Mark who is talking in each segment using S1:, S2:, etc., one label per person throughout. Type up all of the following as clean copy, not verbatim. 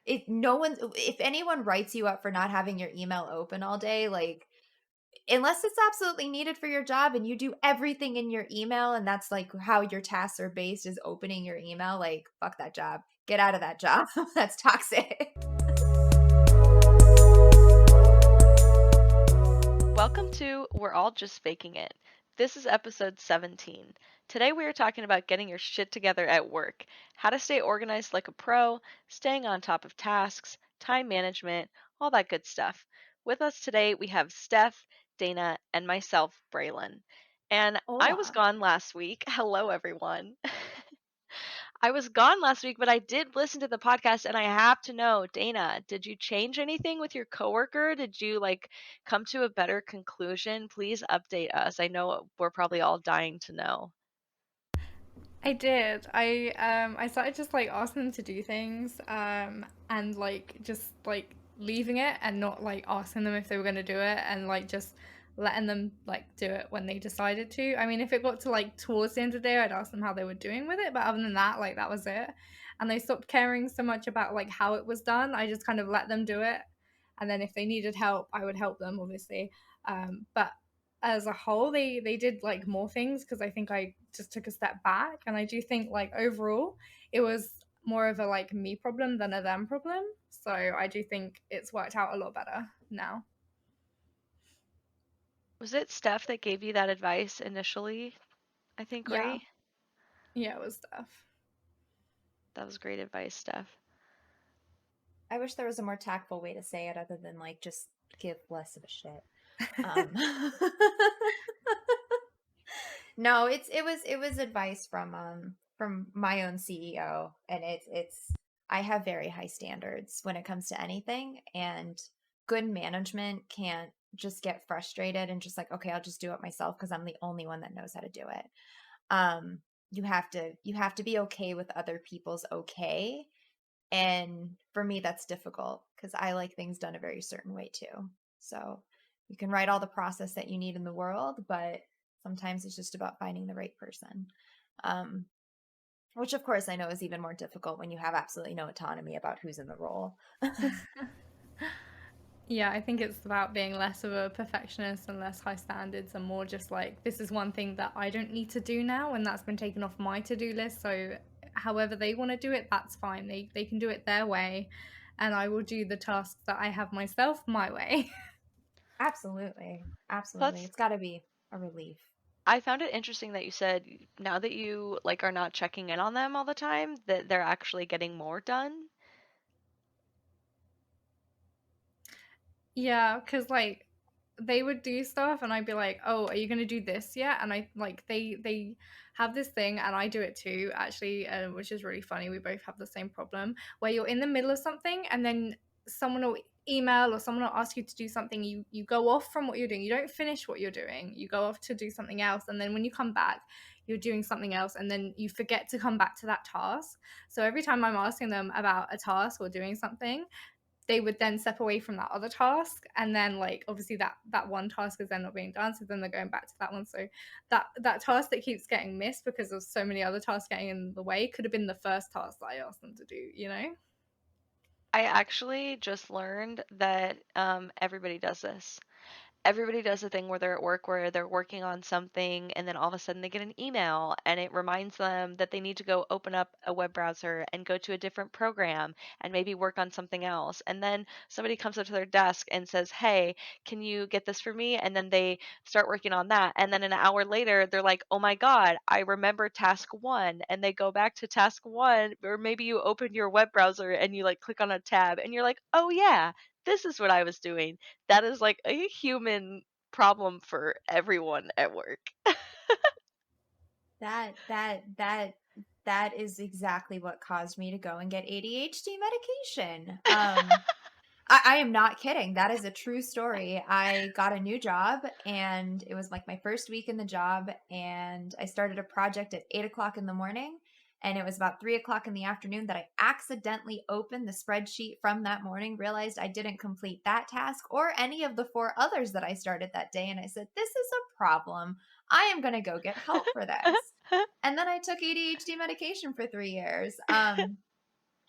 S1: if anyone writes you up for not having your email open all day, like, unless it's absolutely needed for your job and you do everything in your email and that's like how your tasks are based is opening your email, like, fuck that job. Get out of that job. That's toxic.
S2: Welcome to We're All Just Faking It. This is episode 17. Today we are talking about getting your shit together at work, how to stay organized like a pro, staying on top of tasks, time management, all that good stuff. With us today we have Steph, Dana, and myself, Braylon. And I was
S1: Hola.
S2: gone last week. Hello, everyone. I was gone last week, but I did listen to the podcast and I have to know, Dana, did you change anything with your coworker? Did you come to a better conclusion? Please update us. I know we're probably all dying to know.
S3: I did. I started just like asking them to do things, and like just like leaving it and not like asking them if they were gonna do it and like just letting them like do it when they decided to. I mean, if it got to like towards the end of the day, I'd ask them how they were doing with it, but other than that, like that was it. And they stopped caring so much about like how it was done. I just kind of let them do it, and then if they needed help, I would help them, obviously. But as a whole they did like more things because I think I just took a step back, and I do think like overall it was more of a like me problem than a them problem, so I do think it's worked out a lot better now.
S2: Was it Steph that gave you that advice initially? I think,
S3: Yeah,
S2: right?
S3: yeah, it was stuff.
S2: That was great advice, Steph.
S1: I wish there was a more tactful way to say it other than like just give less of a shit. Um No, it was advice from my own CEO, and it's I have very high standards when it comes to anything, and good management can't just get frustrated and just like, okay, I'll just do it myself because I'm the only one that knows how to do it. Um you have to be okay with other people's okay, and for me that's difficult because I like things done a very certain way too. So you can write all the process that you need in the world, but sometimes it's just about finding the right person. Um, which of course I know is even more difficult when you have absolutely no autonomy about who's in the role.
S3: Yeah, I think it's about being less of a perfectionist and less high standards and more just like this is one thing that I don't need to do now and that's been taken off my to-do list, so however they want to do it, that's fine. They can do it their way, and I will do the tasks that I have myself my way.
S1: Absolutely. Absolutely.
S2: That's
S1: It's got to be a relief.
S2: I found it interesting that you said now that you are not checking in on them all the time, that they're actually getting more done.
S3: Yeah, because like they would do stuff and I'd be like, "Oh, are you gonna do this yet?" And I like they have this thing and I do it too, actually, which is really funny. We both have the same problem where you're in the middle of something and then someone will email or someone will ask you to do something. You go off from what you're doing. You don't finish what you're doing. You go off to do something else, and then when you come back, you're doing something else, and then you forget to come back to that task. So every time I'm asking them about a task or doing something, they would then step away from that other task, and then like obviously that one task is then not being done, so then they're going back to that one. So that task that keeps getting missed because of so many other tasks getting in the way could have been the first task that I asked them to do.
S2: I actually just learned that everybody does this. Everybody does a thing where they're at work where they're working on something and then all of a sudden they get an email and it reminds them that they need to go open up a web browser and go to a different program and maybe work on something else. And then somebody comes up to their desk and says, "Hey, can you get this for me?" And then they start working on that. And then an hour later, they're like, "Oh my God, I remember task one." And they go back to task one, or maybe you open your web browser and you click on a tab and you're like, "Oh yeah, this is what I was doing." That is like a human problem for everyone at work.
S1: That that that that is exactly what caused me to go and get ADHD medication. I am not kidding. That is a true story. I got a new job and it was like my first week in the job, and I started a project at 8 o'clock in the morning. And it was about 3 o'clock in the afternoon that I accidentally opened the spreadsheet from that morning, realized I didn't complete that task or any of the four others that I started that day. And I said, this is a problem. I am going to go get help for this. And then I took ADHD medication for 3 years.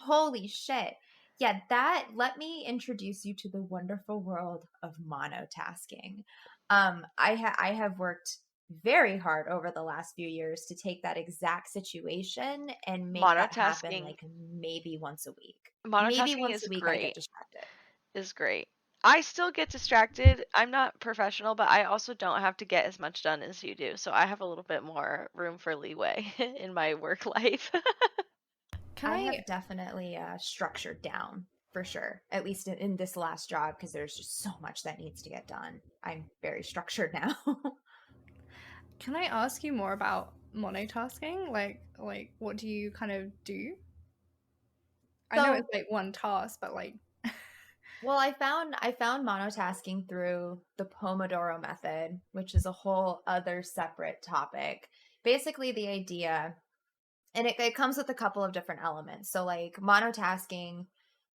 S1: Holy shit. Yeah, that let me introduce you to the wonderful world of monotasking. I have worked very hard over the last few years to take that exact situation and make that happen
S2: Monotasking
S1: like maybe once a week. Maybe
S2: monotasking
S1: once a
S2: is
S1: week I get
S2: great.
S1: distracted.
S2: Is great. I still get distracted. I'm not professional, but I also don't have to get as much done as you do. So I have a little bit more room for leeway in my work life.
S3: Can
S1: I
S3: I
S1: have definitely structured down for sure, at least in this last job, because there's just so much that needs to get done. I'm very structured now.
S3: can I ask you more about monotasking? Like what do you kind of do? I know it's
S1: So,
S3: like one task, but like
S1: well, I found monotasking through the pomodoro method, which is a whole other separate topic. Basically, the idea, and it comes with a couple of different elements. So, like monotasking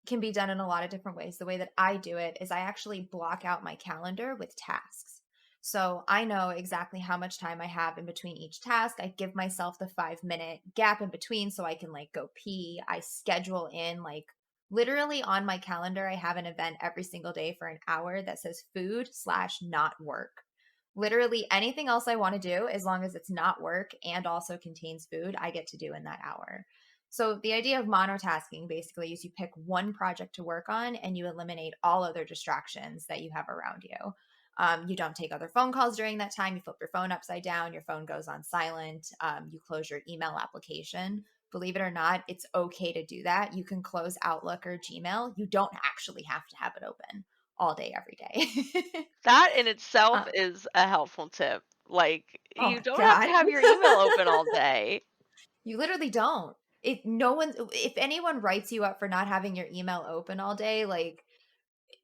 S1: can be done in a lot of different ways. The way that I do it is I actually block out my calendar with tasks. So I know exactly how much time I have in between each task. I give myself the 5 minute gap in between so I can like go pee. I schedule in like literally on my calendar, I have an event every single day for an hour that says food slash not work. Literally anything else I want to do, as long as it's not work and also contains food, I get to do in that hour. So the idea of monotasking basically is you pick one project to work on and you eliminate all other distractions that you have around you. You don't take other phone calls during that time. You flip your phone upside down. Your phone goes on silent. You close your email application. Believe it or not, it's okay to do that. You can close Outlook or Gmail. You don't actually have to have it open all day, every day.
S2: That in itself
S1: um,
S2: is a helpful tip. Like,
S1: oh
S2: you
S1: my
S2: don't have to
S1: God.
S2: have your email open all day.
S1: You literally don't. If anyone writes you up for not having your email open all day, like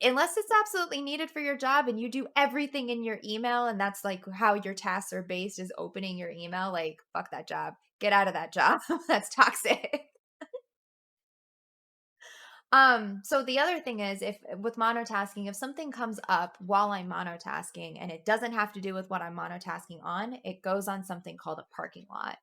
S1: unless it's absolutely needed for your job and you do everything in your email and that's like how your tasks are based is opening your email, like fuck that job. Get out of that job. That's toxic. So the other thing is if with monotasking, if something comes up while I'm monotasking and it doesn't have to do with what I'm monotasking on, it goes on something called a parking lot.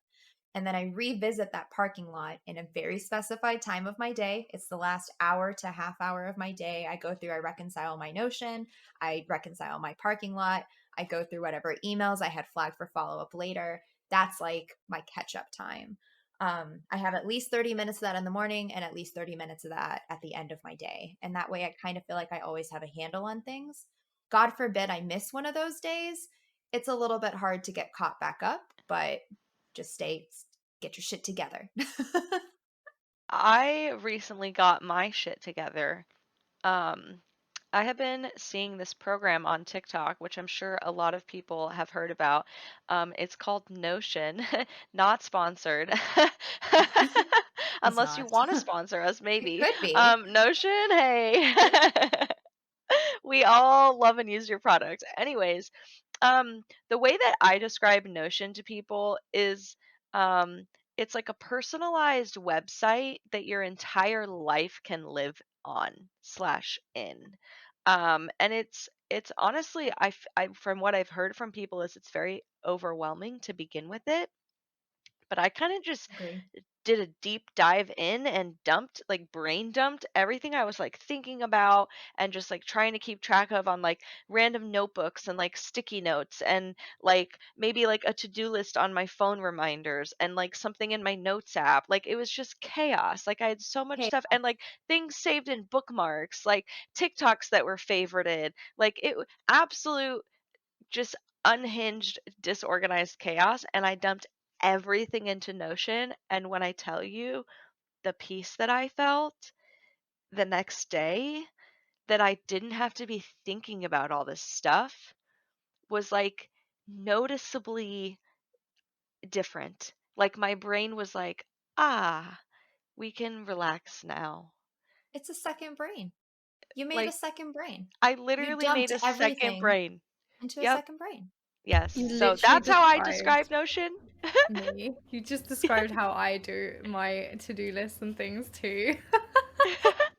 S1: And then I revisit that parking lot in a very specified time of my day. It's the last hour to half hour of my day. I go through, I reconcile my Notion, I reconcile my parking lot, I go through whatever emails I had flagged for follow up later. That's like my catch up time. I have at least 30 minutes of that in the morning and at least 30 minutes of that at the end of my day. And that way I kind of feel like I always have a handle on things. God forbid I miss one of those days. It's a little bit hard to get caught back up, but just get your shit together.
S2: I recently got my shit together. Um, I have been seeing this program on TikTok, which I'm sure a lot of people have heard about. It's called Notion, not sponsored.
S1: It's
S2: Unless you
S1: not.
S2: want to sponsor us,
S1: It
S2: maybe.
S1: could be.
S2: Notion, hey. We all love and use your product. Anyways, the way that I describe Notion to people is um, it's like a personalized website that your entire life can live on slash in. And it's honestly from what I've heard from people is it's very overwhelming to begin with it, but I kind of just
S1: Agree.
S2: did a deep dive in and dumped, like brain dumped everything I was like thinking about and just like trying to keep track of on like random notebooks and like sticky notes and like maybe like a to-do list on my phone reminders and like something in my notes app. Like it was just chaos. Like I had so much
S1: Hey,
S2: stuff and like things saved in bookmarks, like TikToks that were favorited. Like absolute just unhinged, disorganized chaos, and I dumped everything into Notion, and when I tell you the peace that I felt the next day, that I didn't have to be thinking about all this stuff, was, like, noticeably different. Like, my brain was like, "Ah, we can relax now."
S1: it's a second brain. You made a
S2: Like,
S1: second brain.
S2: I
S1: You
S2: literally made
S1: dumped
S2: a second
S1: everything
S2: brain.
S1: into a
S2: Yep,
S1: second brain.
S2: yes.
S3: you
S2: So
S3: literally
S2: that's how I describe
S3: described
S2: Notion.
S3: me. You just described how I do my to-do lists and things too.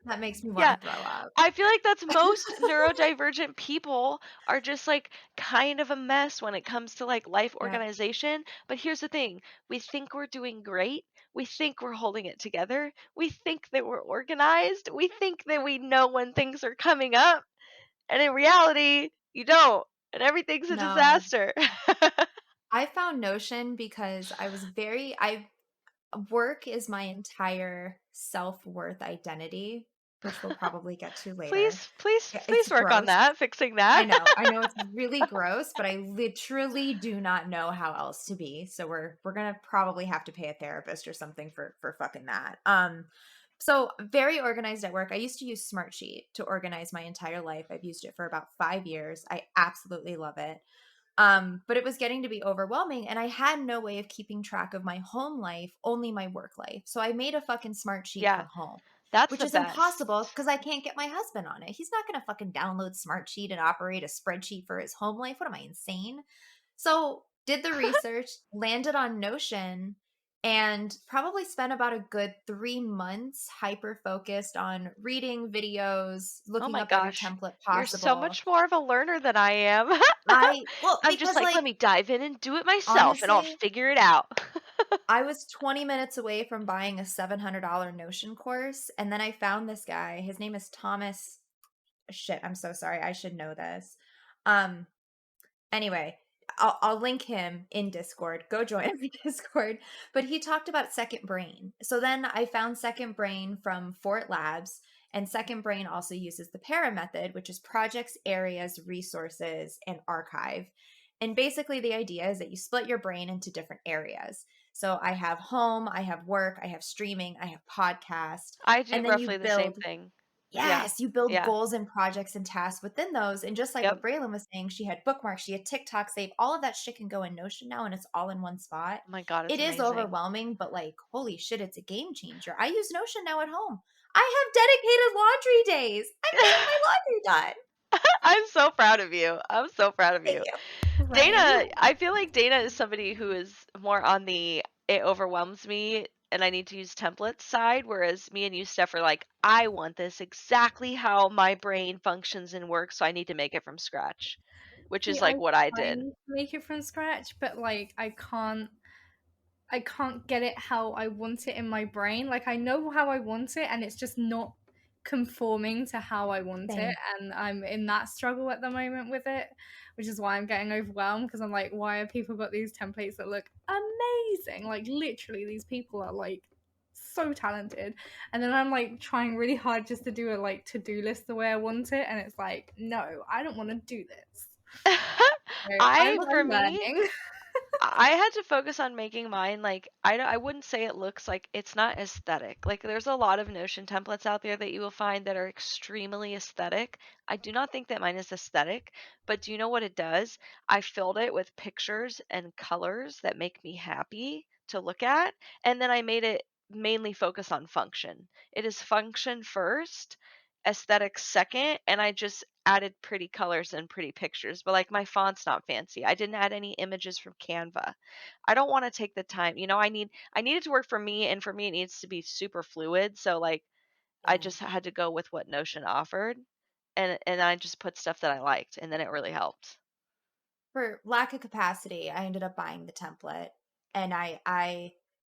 S1: That makes me want
S2: Yeah,
S1: to throw up.
S2: I feel like that's most neurodivergent people are just like kind of a mess when it comes to like life
S1: Yep.
S2: organization. But here's the thing, we think we're doing great we think we're holding it together. We think that we're organized. We think that we know when things are coming up. And in reality, you don't. And everything's a
S1: No.
S2: disaster.
S1: I found Notion because I work is my entire self-worth identity, which we'll probably get to later.
S2: Please, please,
S1: Yeah, it's
S2: please work on
S1: gross.
S2: that, fixing that.
S1: I know it's really gross, but I literally do not know how else to be. So we're gonna probably have to pay a therapist or something for fucking that. So very organized at work. I used to use Smartsheet to organize my entire life. I've used it for about 5 years. I absolutely love it. But it was getting to be overwhelming, and I had no way of keeping track of my home life, only my work life. So I made a fucking smart sheet
S2: Yeah,
S1: for home,
S2: that's
S1: which
S2: the
S1: is
S2: best.
S1: impossible because I can't get my husband on it. He's not going to fucking download Smartsheet and operate a spreadsheet for his home life. What am I, insane? So did the research, landed on Notion, and probably spent about a good 3 months hyper focused on reading videos,
S2: Oh
S1: looking
S2: my
S1: up every
S2: gosh.
S1: template
S2: You're so
S1: possible.
S2: much more of a learner than I am.
S1: Well,
S2: I'm just
S1: because
S2: like,
S1: like
S2: let me dive in and do it myself and I'll
S1: honestly,
S2: figure it out.
S1: I was 20 minutes away from buying a $700 Notion course, and then I found this guy. His name is Thomas. Shit, I'm so sorry. I should know this. Um, Anyway, I'll link him in Discord. Go join my Discord. But he talked about Second Brain. So then I found Second Brain from Fort Labs, and Second Brain also uses the PARA method, which is projects, areas, resources, and archive. And basically, the idea is that you split your brain into different areas. So I have home, I have work, I have streaming, I have podcast,
S2: I do
S1: and then you
S2: roughly the same
S1: build.
S2: thing. Yeah.
S1: Yes, you build
S2: Yeah.
S1: goals and projects and tasks within those, and just like
S2: Yep.
S1: what Braylon was saying, she had bookmarks, she had TikTok save, all of that shit can go in Notion now, and it's all in one spot.
S2: Oh my god, it's
S1: It is
S2: amazing.
S1: overwhelming, but, like, holy shit, it's a game changer. I use Notion now at home. I have dedicated laundry days. I'm getting my laundry done.
S2: I'm so proud of you. I'm so proud of
S1: Thank
S2: you.
S1: you.
S3: Right.
S2: Dana, I feel like Dana is somebody who is more on the it overwhelms me and I need to use templates side, whereas me and you, Steph, are like, I want this exactly how my brain functions and works, so I need to make it from scratch, which
S3: See,
S2: is
S3: I
S2: like what I
S3: try
S2: did.
S3: to make it from scratch, but like I can't get it how I want it in my brain. Like I know how I want it and it's just not conforming to how I want it,
S1: Same.
S3: and I'm in that struggle at the moment with it, which is why I'm getting overwhelmed because I'm like, why have people got these templates that look amazing? Like literally these people are like so talented. And then I'm like trying really hard just to do a like to-do list the way I want it, and it's like, no, I don't want to do this. So I'm
S2: I, for
S3: I'm
S2: me,
S3: learning.
S2: I had to focus on making mine like I wouldn't say it looks like it's not aesthetic. Like there's a lot of Notion templates out there that you will find that are extremely aesthetic. I do not think that mine is aesthetic, but do you know what it does? I filled it with pictures and colors that make me happy to look at, and then I made it mainly focus on function. It is function first, aesthetic second, and I just added pretty colors and pretty pictures, but like my font's not fancy. I didn't add any images from Canva. I don't want to take the time. I need it to work for me and for me it needs to be super fluid. So like I
S1: Yeah.
S2: just had to go with what Notion offered and I just put stuff that I liked and then it really helped.
S1: For lack of capacity, I ended up buying the template, and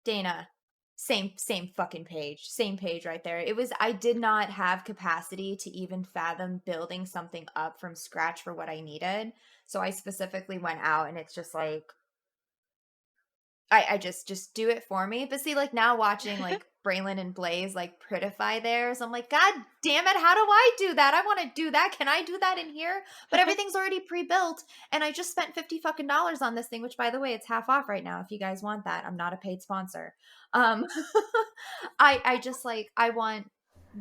S1: Dana, same fucking page, same page right there. It was I did not have capacity to even fathom building something up from scratch for what I needed. So I specifically went out, and it's just like I just do it for me. But see, like now watching like Braylon and Blaze like prettify theirs, I'm like, God damn it, how do I do that? I want to do that. Can I do that in here? But everything's already pre-built, and I just spent 50 fucking dollars on this thing, which by the way, it's half off right now if you guys want that. I'm not a paid sponsor. Um I just like I want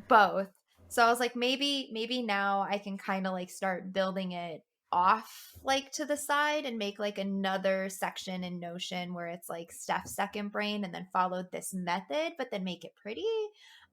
S1: both. So I was like, maybe now I can kind of like start building it off like to the side and make like another section in Notion where it's like Steph's second brain and then follow this method, but then make it pretty.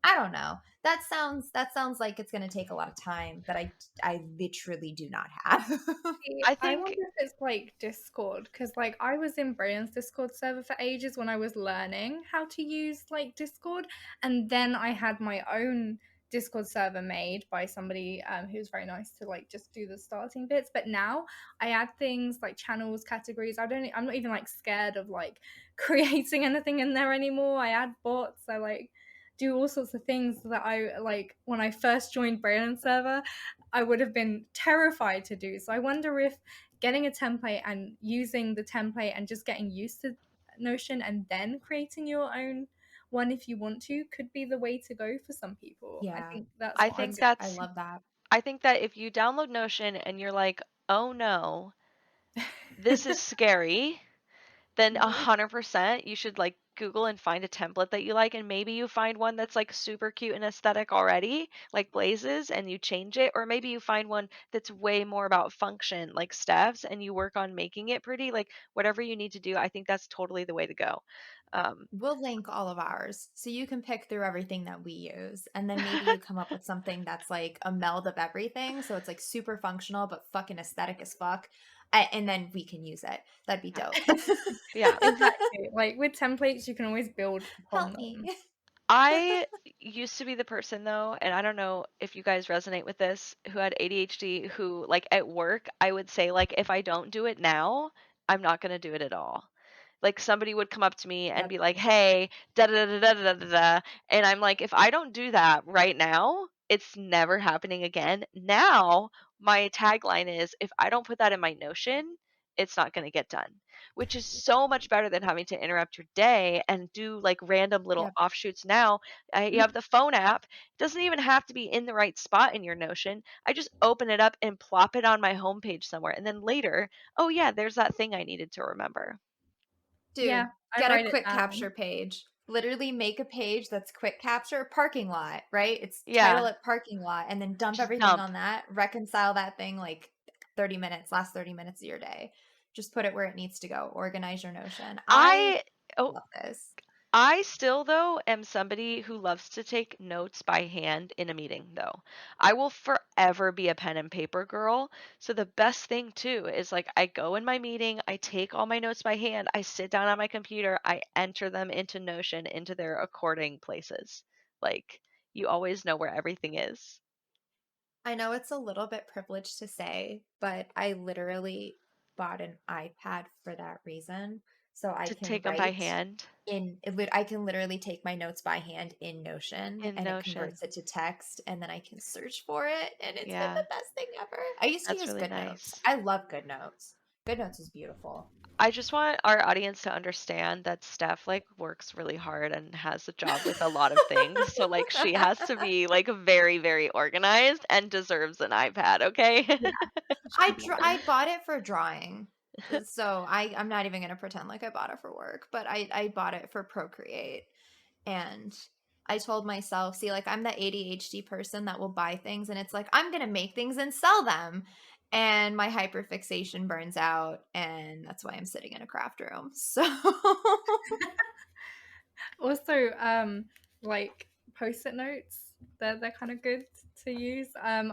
S1: I don't know. That sounds like it's gonna take a lot of time that I literally do not have.
S3: See,
S2: I
S3: I wonder
S2: think
S3: if it's like Discord, because like I was in Brian's Discord server for ages when I was learning how to use like Discord, and then I had my own Discord server made by somebody who's very nice to like just do the starting bits. But now I add things like channels, categories. I'm not even like scared of like creating anything in there anymore. I add bots. I like do all sorts of things that I like when I first joined Braylon server, I would have been terrified to do. So I wonder if getting a template and using the template and just getting used to Notion and then creating your own one if you want to could be the way to go for some people. I
S1: Yeah.
S3: think that's
S2: I
S3: what I'm
S2: think
S3: going
S1: I
S2: that's
S1: love that.
S2: I think that if you download Notion and you're like, "Oh no, this
S3: to
S2: is scary," then
S3: do.
S2: 100% you should like Google and find a template that you like, and maybe you find one that's like super cute and aesthetic already, like Blazes, and you change it, or maybe you find one that's way more about function, like Steph's, and you work on making it pretty. Like whatever you need to do, I think that's totally the way to go. Um,
S1: We'll link all of ours so you can pick through everything that we use. And then maybe you come up with something that's like a meld of everything. So it's like super functional, but fucking aesthetic as fuck. And then we can use it. That'd be dope.
S2: yeah,
S3: Exactly. Like with templates, you can always build upon
S1: Help me.
S3: them.
S2: I used to be the person though, and I don't know if you guys resonate with this, who had ADHD, who like at work, I would say like if I don't do it now, I'm not going to do it at all. Like somebody would come up to me and
S1: Yep.
S2: be like, "Hey, da da da da da da da," and I'm like, if I don't do that right now, it's never happening again. Now, my tagline is, if I don't put that in my Notion, it's not going to get done, which is so much better than having to interrupt your day and do like random little
S1: Yep.
S2: offshoots. Now, you have the phone app. It doesn't even have to be in the right spot in your Notion. I just open it up and plop it on my homepage somewhere, and then later, oh yeah, there's that thing I needed to remember.
S3: Yeah,
S1: Dude,
S3: I
S1: get a
S3: write it
S1: quick
S3: down.
S1: capture page. Literally make a page that's quick capture parking lot, right? It's title
S2: Yeah,
S1: it parking lot and then dump
S2: just
S1: everything
S2: dump.
S1: on that. Reconcile that thing like 30 minutes, last 30 minutes of your day. Just put it where it needs to go. Organize your Notion. I
S2: I oh,
S1: love this.
S2: I still though am somebody who loves to take notes by hand in a meeting though. I will forever be a pen and paper girl. So the best thing too is like I go in my meeting, I take all my notes by hand, I sit down on my computer, I enter them into Notion into their according places. Like you always know where everything is.
S1: I know it's a little bit privileged to say, but I literally bought an iPad for that reason. So I
S2: To
S1: can
S2: take them by
S1: write
S2: hand
S1: I can literally take my notes by hand in Notion
S2: in
S1: and it
S2: Notion.
S1: converts it to text and then I can search for it and it's been
S2: Yeah,
S1: the best thing ever. I used to
S2: that's
S1: use
S2: really
S1: GoodNotes.
S2: nice.
S1: I love GoodNotes. GoodNotes is beautiful.
S2: I just want our audience to understand that Steph like works really hard and has a job with a lot of things. So like she has to be like very, very organized and deserves an iPad, okay?
S3: Yeah, she does.
S1: I bought it for drawing. So I'm not even gonna pretend like I bought it for work, but I bought it for Procreate. And I told myself, see, like I'm the ADHD person that will buy things and it's like, I'm going to make things and sell them. And my hyperfixation burns out. And that's why I'm sitting in a craft room. So,
S3: Also, like post-it notes, they're kind of good to use.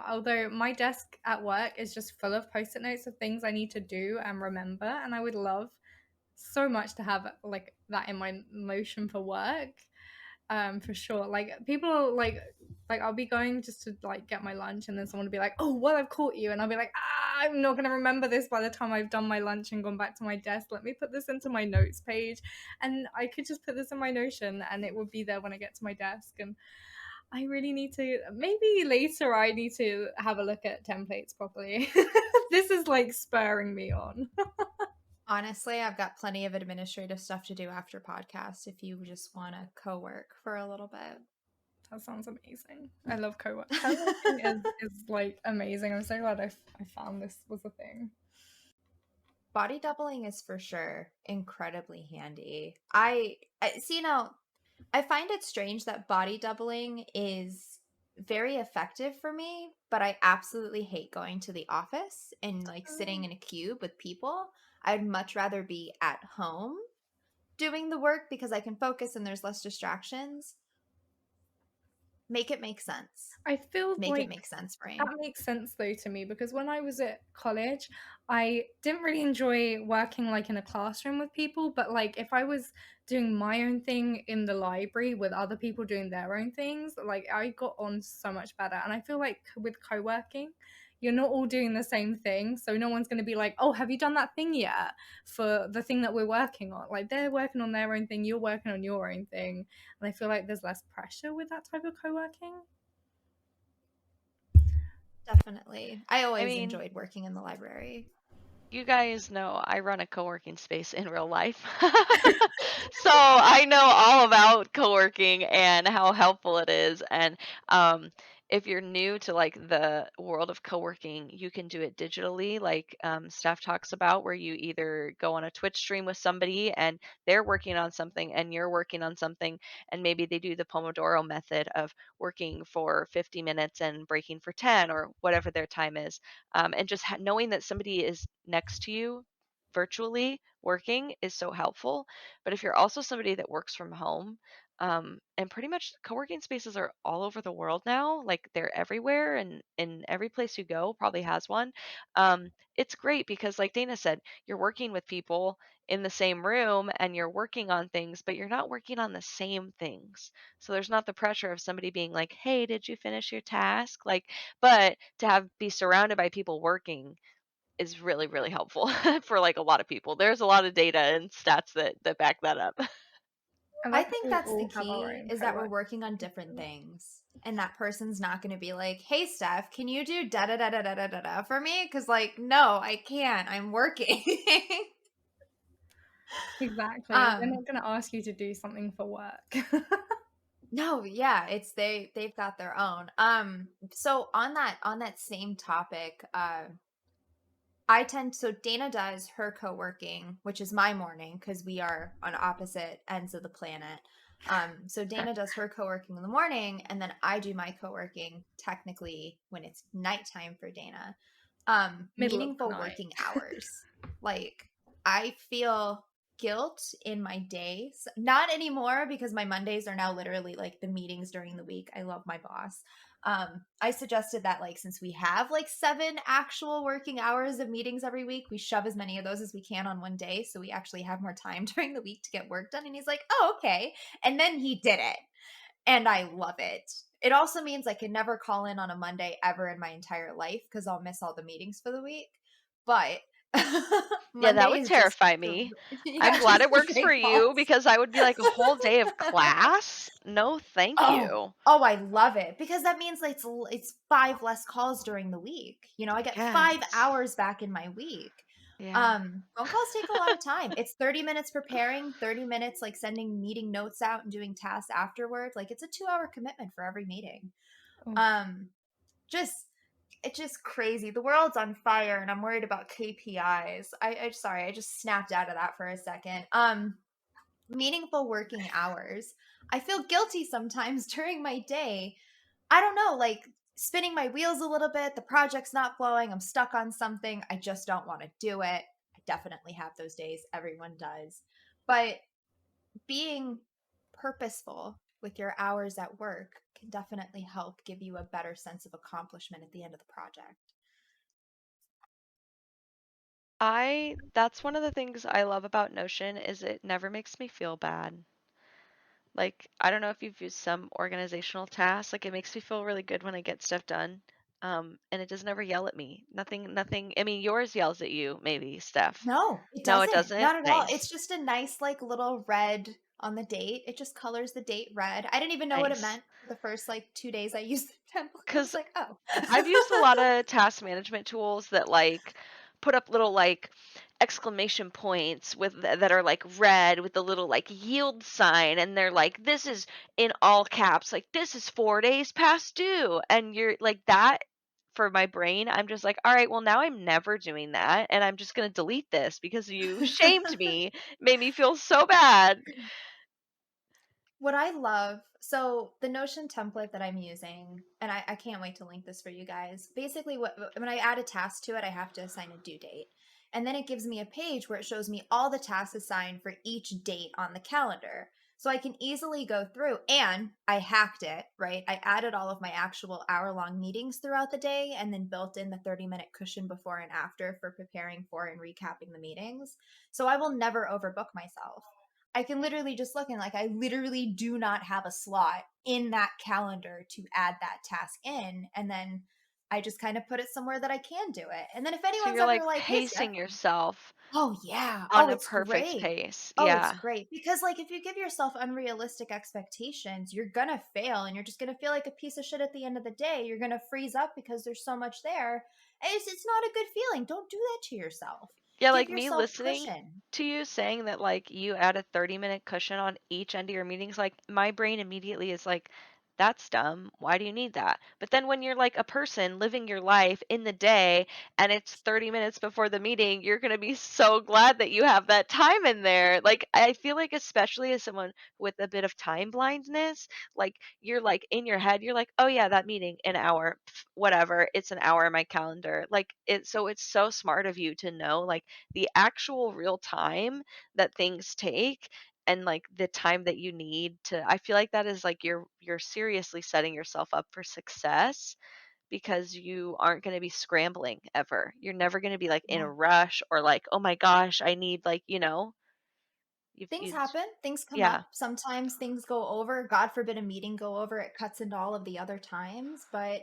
S3: Although my desk at work is just full of post-it notes of things I need to do and remember, and I would love so much to have like that in my Notion for work. For sure. Like people like I'll be going just to like get my lunch and then someone will be like, "Oh, well, I've caught you." And I'll be like, "Ah, I'm not going to remember this by the time I've done my lunch and gone back to my desk. Let me put this into my notes page." And I could just put this in my Notion and it would be there when I get to my desk. And I really need to, maybe later I need to have a look at templates properly. This is like spurring me on.
S1: honestly, I've got plenty of administrative stuff to do after podcast if you just want to co work for a little bit.
S3: That sounds amazing. I love co-working is like amazing. I'm so glad I found this was a thing.
S1: Body doubling is for sure incredibly handy. I see now I find it strange that body doubling is very effective for me, but I absolutely hate going to the office and like sitting in a cube with people. I'd much rather be at home doing the work because I can focus and there's less distractions. Make it make sense.
S3: I feel
S1: Make it
S3: like
S1: make sense,
S3: that
S1: brain.
S3: makes sense though to me because when I was at college, I didn't really enjoy working like in a classroom with people, but like if I was doing my own thing in the library with other people doing their own things, like I got on so much better. And I feel like with co-working, you're not all doing the same thing. So no one's going to be like, oh, have you done that thing yet for the thing that we're working on? Like they're working on their own thing, you're working on your own thing. And I feel like there's less pressure with that type of co-working.
S1: Definitely. I
S2: I
S1: always
S2: mean,
S1: enjoyed working in the library.
S2: you guys know I run a co-working space in real life. So I know all about co-working and how helpful it is. And if you're new to like the world of co-working, you can do it digitally, like Steph talks about, where you either go on a Twitch stream with somebody and they're working on something and you're working on something, and maybe they do the Pomodoro method of working for 50 minutes and breaking for 10 or whatever their time is. And just knowing that somebody is next to you virtually working is so helpful. But if you're also somebody that works from home, and pretty much co-working spaces are all over the world now, like they're everywhere, and in every place you go probably has one. It's great because, like Dana said, you're working with people in the same room and you're working on things, but you're not working on the same things. So there's not the pressure of somebody being like, "Hey, did you finish your task?" Like, but to have be surrounded by people working is really, really helpful for like a lot of people. There's a lot of data and stats that back that up.
S3: I
S1: I
S3: love
S1: think
S3: how we
S1: that's the
S3: all have our
S1: key
S3: own
S1: is that we're
S3: co-working
S1: working on different
S3: spaces.
S1: things. And that person's not going to be like, "Hey Steph, can you do da da da da da da da da for me?" Cuz like, "No, I can't. I'm working."
S3: Exactly. They're
S1: um
S3: not going to ask you to do something for work.
S1: no, yeah, it's they've got their own. So on that same topic, I tend so Dana does her co-working, which is my morning because we are on opposite ends of the planet. So Dana does her co-working in the morning, and then I do my co-working technically when it's nighttime for Dana.
S3: Middle of the
S1: Meaningful
S3: night.
S1: working hours. Like I feel guilt in my days. Not anymore because my Mondays are now literally like the meetings during the week. I love my boss. I suggested that like since we have like 7 actual working hours of meetings every week, we shove as many of those as we can on one day so we actually have more time during the week to get work done. And he's like, "Oh, okay." And then he did it. And I love it. It also means I can never call in on a Monday ever in my entire life because I'll miss all the meetings for the week. But
S2: Yeah, that
S1: Monday
S2: would
S1: is just
S2: terrify
S1: the
S2: me. I'm
S1: yeah,
S2: glad
S1: just
S2: it
S1: the
S2: works for
S1: straight
S2: you
S1: calls.
S2: because I would be like a whole day of class. No, thank
S1: Oh,
S2: you.
S1: oh, I love it because that means like it's 5 less calls during the week. I get 5
S2: Yes.
S1: hours back in my week.
S2: Yeah.
S1: Phone calls take a lot of time. It's 30 minutes preparing, 30 minutes like sending meeting notes out and doing tasks afterward. Like it's a 2-hour commitment for every meeting.
S3: Oof.
S1: Um, just it's just crazy. The world's on fire and I'm worried about KPIs. I sorry, I just snapped out of that for a second. Meaningful working hours. I feel guilty sometimes during my day. I don't know, like spinning my wheels a little bit. The project's not flowing. I'm stuck on something. I just don't want to do it. I definitely have those days. Everyone does. But being purposeful with your hours at work can definitely help give you a better sense of accomplishment at the end of the project.
S2: I That's one of the things I love about Notion is it never makes me feel bad. Like, I don't know if you've used some organizational tasks, like it makes me feel really good when I get stuff done. And it doesn't ever yell at me. Nothing. I mean, yours yells at you, maybe, Steph.
S1: No, it
S2: No, it
S1: doesn't.
S2: doesn't.
S1: Not at all. It's
S2: Nice.
S1: just a nice, like, little red on the date. It just colors the date red. I didn't even know what it
S2: Nice.
S1: meant for the first, like, 2 days I used the template. I was
S2: Because
S1: like, oh.
S2: I've used a lot of task management tools that like put up little like exclamation points that are like red with the little like yield sign, and they're like, this is in all caps, like this is 4 days past due, and you're like that. For my brain, I'm just like, all right, well now I'm never doing that, and I'm just going to delete this because you shamed me, made me feel so bad.
S1: What I love, so the Notion template that I'm using, and I can't wait to link this for you guys. Basically, when I add a task to it, I have to assign a due date. And then it gives me a page where it shows me all the tasks assigned for each date on the calendar. So I can easily go through, and I hacked it, right? I added all of my actual hour-long meetings throughout the day and then built in the 30-minute cushion before and after for preparing for and recapping the meetings. So I will never overbook myself. I can literally just look and like I literally do not have a slot in that calendar to add that task in, and then I just kind of put it somewhere that I can do it. And then if
S2: So
S1: anyone's
S2: you're
S1: ever
S2: like
S1: like, "Hey,
S2: pacing yourself
S1: oh yeah. Oh,
S2: on a
S1: it's
S2: perfect
S1: great.
S2: pace.
S1: Oh, it's
S2: Yeah.
S1: great." Because like if you give yourself unrealistic expectations, you're gonna fail and you're just gonna feel like a piece of shit at the end of the day. You're gonna freeze up because there's so much there. And it's not a good feeling. Don't do that to yourself.
S2: Yeah,
S1: Give
S2: like me
S1: yourself
S2: listening
S1: cushion.
S2: to you saying that like you add a 30-minute cushion on each end of your meetings, like my brain immediately is like, that's dumb. Why do you need that? But then when you're like a person living your life in the day and it's 30 minutes before the meeting, you're going to be so glad that you have that time in there. Like I feel like especially as someone with a bit of time blindness, like you're like in your head, you're like, "Oh yeah, that meeting an hour, pff, whatever. It's an hour in my calendar." Like it's so smart of you to know like the actual real time that things take and like the time that you need to I feel like that is like you're seriously setting yourself up for success because you aren't going to be scrambling ever. You're never going to be like in
S1: Yeah.
S2: a rush or like, "Oh my gosh, I need like,
S1: Things
S2: you
S1: happen, things come
S2: yeah.
S1: up. Sometimes things go over. God forbid a meeting go over, it cuts into all of the other times. But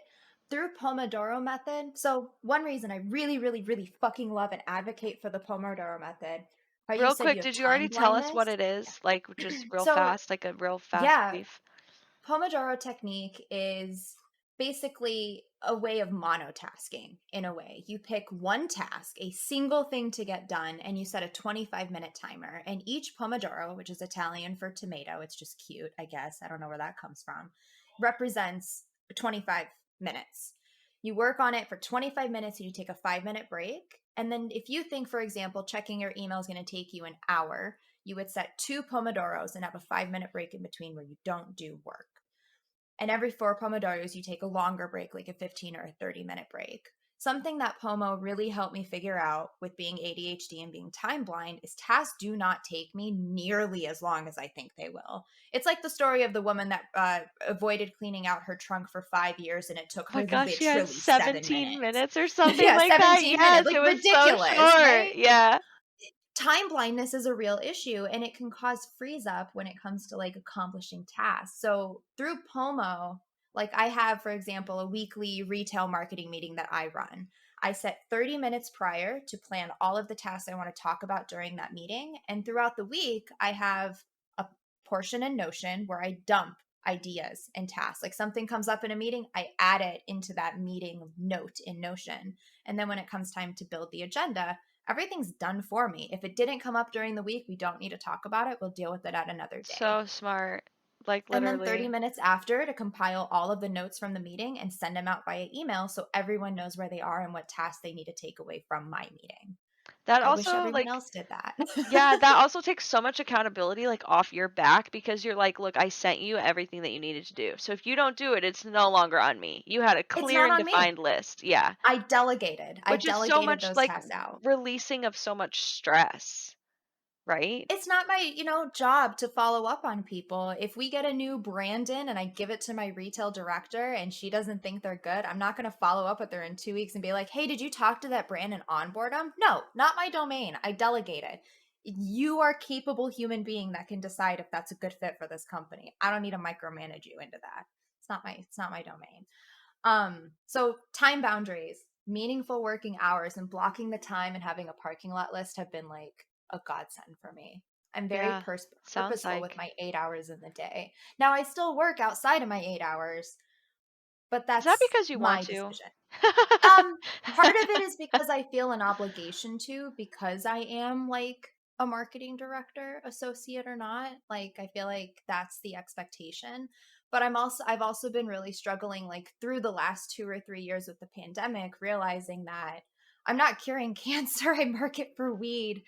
S1: through Pomodoro method, so one reason I really, really, really fucking love and advocate for the Pomodoro method, how you
S2: Real
S1: said
S2: quick,
S1: you have
S2: did you already
S1: time
S2: tell us what
S1: blindness.
S2: it is? Like just real
S1: So
S2: fast, like a real fast
S1: yeah,
S2: brief.
S1: Pomodoro technique is basically a way of monotasking in a way. You pick one task, a single thing to get done, and you set a 25-minute timer. And each Pomodoro, which is Italian for tomato, it's just cute, I guess. I don't know where that comes from, represents 25 minutes. You work on it for 25 minutes and you take a 5-minute break. And then if you think, for example, checking your email is going to take you an hour, you would set 2 Pomodoros and have a 5-minute break in between where you don't do work. And every 4 Pomodoros, you take a longer break, like a 15 or a 30-minute break. Something that Pomo really helped me figure out with being ADHD and being time blind is tasks do not take me nearly as long as I think they will. It's like the story of the woman that avoided cleaning out her trunk for 5 years and it took
S2: Oh my
S1: her
S2: gosh, she had
S1: literally 7 minutes.
S2: 17 minutes or something
S1: Yeah,
S2: like that.
S1: 17 minutes.
S2: Yes,
S1: Like
S2: it was so
S1: ridiculous,
S2: short.
S1: right?
S2: Yeah.
S1: Time blindness is a real issue and it can cause freeze up when it comes to like accomplishing tasks. So through Pomo, like I have, for example, a weekly retail marketing meeting that I run. I set 30 minutes prior to plan all of the tasks I want to talk about during that meeting. And throughout the week, I have a portion in Notion where I dump ideas and tasks. Like something comes up in a meeting, I add it into that meeting note in Notion. And then when it comes time to build the agenda, everything's done for me. If it didn't come up during the week, we don't need to talk about it. We'll deal with it at another day.
S2: So smart. Like
S1: And then 30
S2: literally.
S1: minutes after to compile all of the notes from the meeting and send them out via email so everyone knows where they are and what tasks they need to take away from my meeting.
S2: That
S1: I wish
S2: also
S1: everyone
S2: like
S1: else did that.
S2: yeah, that also takes so much accountability like off your back because you're like, "Look, I sent you everything that you needed to do. So if you don't do it, it's no longer on me. You had a
S1: It's
S2: clear
S1: not
S2: and
S1: on me.
S2: defined list." Yeah.
S1: I delegated. I
S2: Which is so
S1: delegated
S2: much
S1: those
S2: like
S1: tasks out.
S2: releasing of so much stress, right?
S1: It's not my, job to follow up on people. If we get a new brand in and I give it to my retail director and she doesn't think they're good, I'm not going to follow up with her in 2 weeks and be like, "Hey, did you talk to that brand and onboard them?" No, not my domain. I delegated. You are a capable human being that can decide if that's a good fit for this company. I don't need to micromanage you into that. It's not my domain. So time boundaries, meaningful working hours, and blocking the time and having a parking lot list have been like a godsend for me. I'm very
S2: Yeah. Sounds
S1: purposeful with
S2: like.
S1: my 8 hours in the day. Now, I still work outside of my 8 hours, but
S2: Is that
S1: that's
S2: because you want
S1: my
S2: to?
S1: decision. Um, Part of it is because I feel an obligation to, because I am like a marketing director, associate or not. Like I feel like that's the expectation. But I've also been really struggling like through the last 2 or 3 years with the pandemic, realizing that I'm not curing cancer. I market for weed.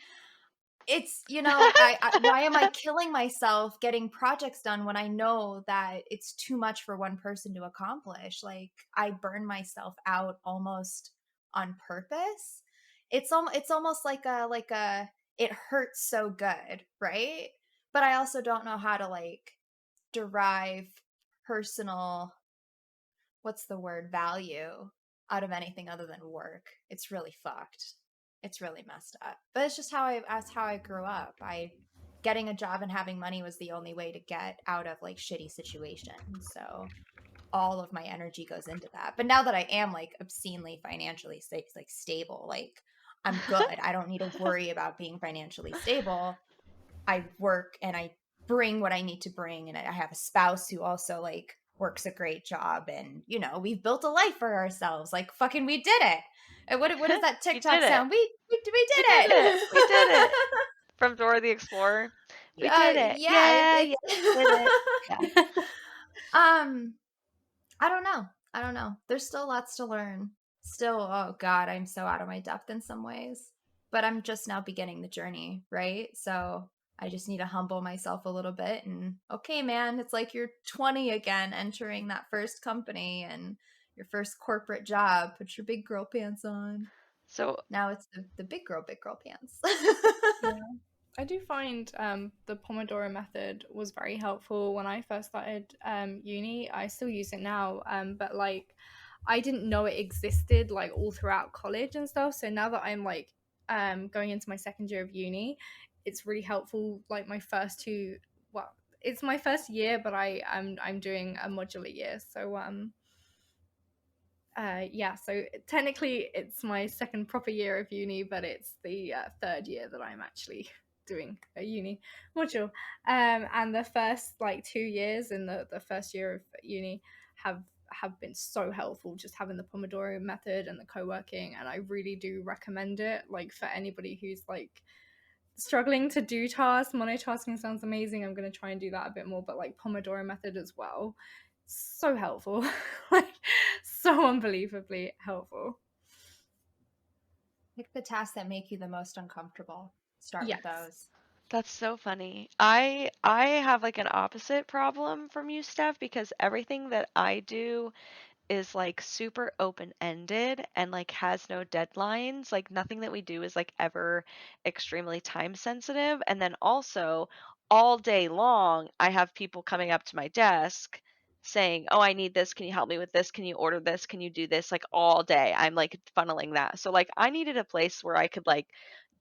S1: It's, why am I killing myself getting projects done when I know that it's too much for one person to accomplish? Like I burn myself out almost on purpose. It's almost like a it hurts so good, right? But I also don't know how to like derive personal, what's the word, value out of anything other than work. It's really fucked. It's really messed up. But it's just that's how I grew up. I getting a job and having money was the only way to get out of like shitty situations. So all of my energy goes into that. But now that I am like obscenely financially like stable, like I'm good. I don't need to worry about being financially stable. I work and I bring what I need to bring, and I have a spouse who also like works a great job, and you know, we've built a life for ourselves. Like fucking we did it. And what is that
S2: You did
S1: TikTok
S2: it.
S1: sound? We
S2: We
S1: did
S2: did it. We did
S1: it.
S2: it. From Dora the Explorer. We did it.
S1: Yeah,
S2: Yeah, yeah, we did it.
S1: it's
S2: Yeah.
S1: um I don't know. I don't know. There's still lots to learn. Still, oh God, I'm so out of my depth in some ways. But I'm just now beginning the journey, right? So I just need to humble myself a little bit and okay, man, it's like you're 20 again, entering that first company and your first corporate job. Put your big girl pants on.
S2: So
S1: Now it's the big girl pants.
S3: Yeah. I do find the Pomodoro method was very helpful when I first started uni. I still use it now, but like I didn't know it existed like all throughout college and stuff. So now that I'm like going into my second year of uni, it's really helpful. Like my first two, well, it's my first year, but I'm doing a modular year, so yeah, so technically it's my second proper year of uni, but it's the third year that I'm actually doing a uni module. And the first like 2 years in the first year of uni have have been so helpful, just having the Pomodoro method and the co-working, and I really do recommend it, like for anybody who's like struggling to do tasks. Monotasking sounds amazing. I'm going to try and do that a bit more, but like Pomodoro method as well. So helpful. Like so unbelievably helpful.
S1: Pick the tasks that make you the most uncomfortable. Start with
S3: Yes.
S1: those.
S2: that's so funny. I have like an opposite problem from you, Steph, because everything that I do is like super open-ended and like has no deadlines. Like nothing that we do is like ever extremely time sensitive. And then also all day long, I have people coming up to my desk saying, "Oh, I need this. Can you help me with this? Can you order this? Can you do this?" Like all day. I'm like funneling that. So like I needed a place where I could like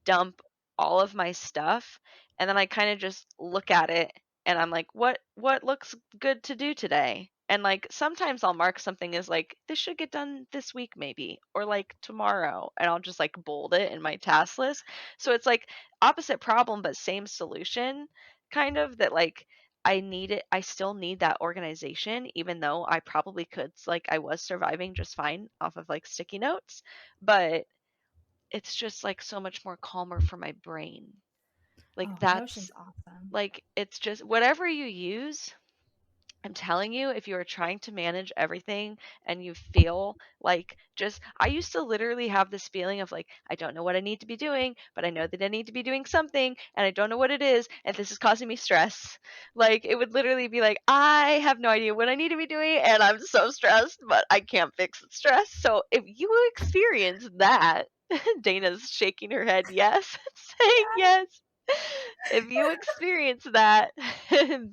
S2: dump all of my stuff, and then I kind of just look at it and I'm like, what looks good to do today? And like sometimes I'll mark something as like this should get done this week maybe, or like tomorrow, and I'll just like bold it in my task list. So it's like opposite problem but same solution, kind of, that like I need it. I still need that organization, even though I probably could, like I was surviving just fine off of like sticky notes, but it's just like so much more calmer for my brain. Like
S1: Oh,
S2: that's
S1: Notion's awesome.
S2: like it's just whatever you use. I'm telling you, if you are trying to manage everything and you feel like just, I used to literally have this feeling of like, I don't know what I need to be doing, but I know that I need to be doing something and I don't know what it is. And this is causing me stress. Like, it would literally be like, I have no idea what I need to be doing and I'm so stressed, but I can't fix the stress. So if you experience that, Dana's shaking her head yes, saying yes. If you experience that,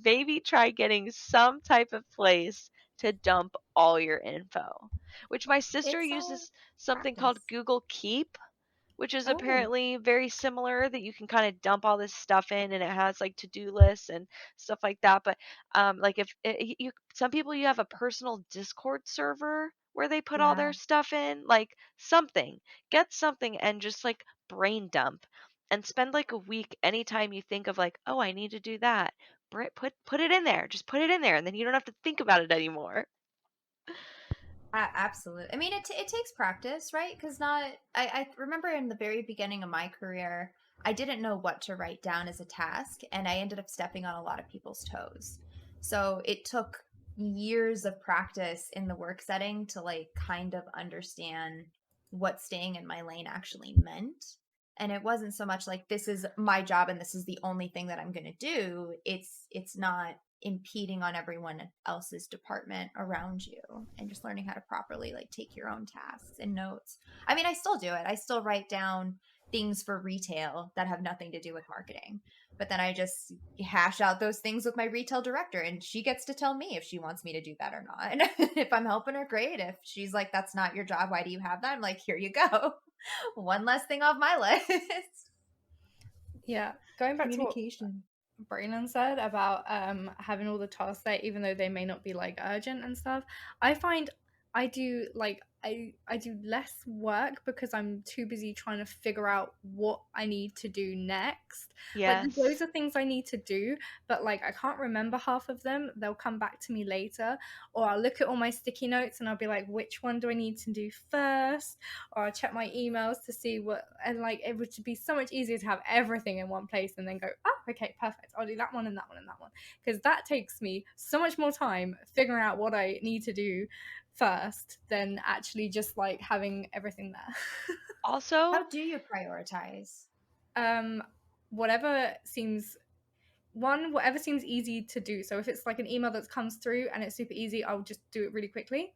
S2: maybe try getting some type of place to dump all your info. Which my sister
S1: It's a
S2: uses something called
S1: practice.
S2: Google Keep, which is
S3: Oh,
S2: apparently very similar, that you can kind of dump all this stuff in and it has like to-do lists and stuff like that. But like if you, some people, you have a personal Discord server where they put all their
S1: Yeah.
S2: stuff in, like something. Get something and just like brain dump and spend like a week anytime you think of like, "Oh, I need to do that." Put it in there. Just put it in there and then you don't have to think about it anymore.
S1: Absolutely. I mean, it takes practice, right? Because not, I remember in the very beginning of my career, I didn't know what to write down as a task, and I ended up stepping on a lot of people's toes. So it took years of practice in the work setting to like kind of understand what staying in my lane actually meant. And it wasn't so much like this is my job and this is the only thing that I'm going to do. It's not impeding on everyone else's department around you, and just learning how to properly like take your own tasks and notes. I mean, I still do it. I still write down things for retail that have nothing to do with marketing, but then I just hash out those things with my retail director, and she gets to tell me if she wants me to do that or not. If I'm helping her, great. If she's like, that's not your job, why do you have that? I'm like, here you go. One less thing off my list.
S3: yeah. Going back to what
S1: Communication.
S3: Braylon said about having all the tasks there, even though they may not be like urgent and stuff. I find I do like I do less work because I'm too busy trying to figure out what I need to do next. Like there's loads
S2: Yes.
S3: of things I need to do, but like I can't remember half of them. They'll come back to me later, or I'll look at all my sticky notes and I'll be like, which one do I need to do first? Or I'll check my emails to see what, and like it would be so much easier to have everything in one place and then go, oh, okay, perfect. I'll do that one and that one and that one. Because that takes me so much more time figuring out what I need to do first than actually just like having everything there.
S2: Also,
S1: How do you prioritize?
S3: um, whatever seems whatever seems easy to do. So if it's like an email that comes through and it's super easy, I'll just do it really quickly.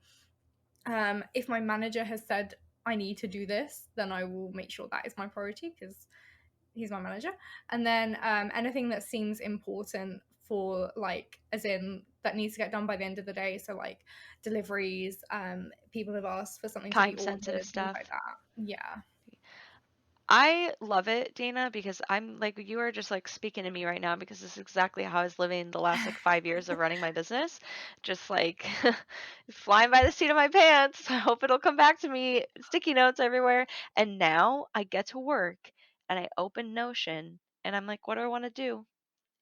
S3: If my manager has said I need to do this, then I will make sure that is my priority because he's my manager. And then anything that seems important for like as in that needs to get done by the end of the day. So like deliveries, people have asked for something to be
S2: time sensitive
S3: ordered, things
S2: stuff.
S3: like that. Yeah.
S2: I love it, Dana, because I'm like you are just like speaking to me right now because this is exactly how I was living the last like 5 years of running my business. Just like flying by the seat of my pants. I hope it'll come back to me. Sticky notes everywhere. And now I get to work and I open Notion and I'm like, what do I want to do?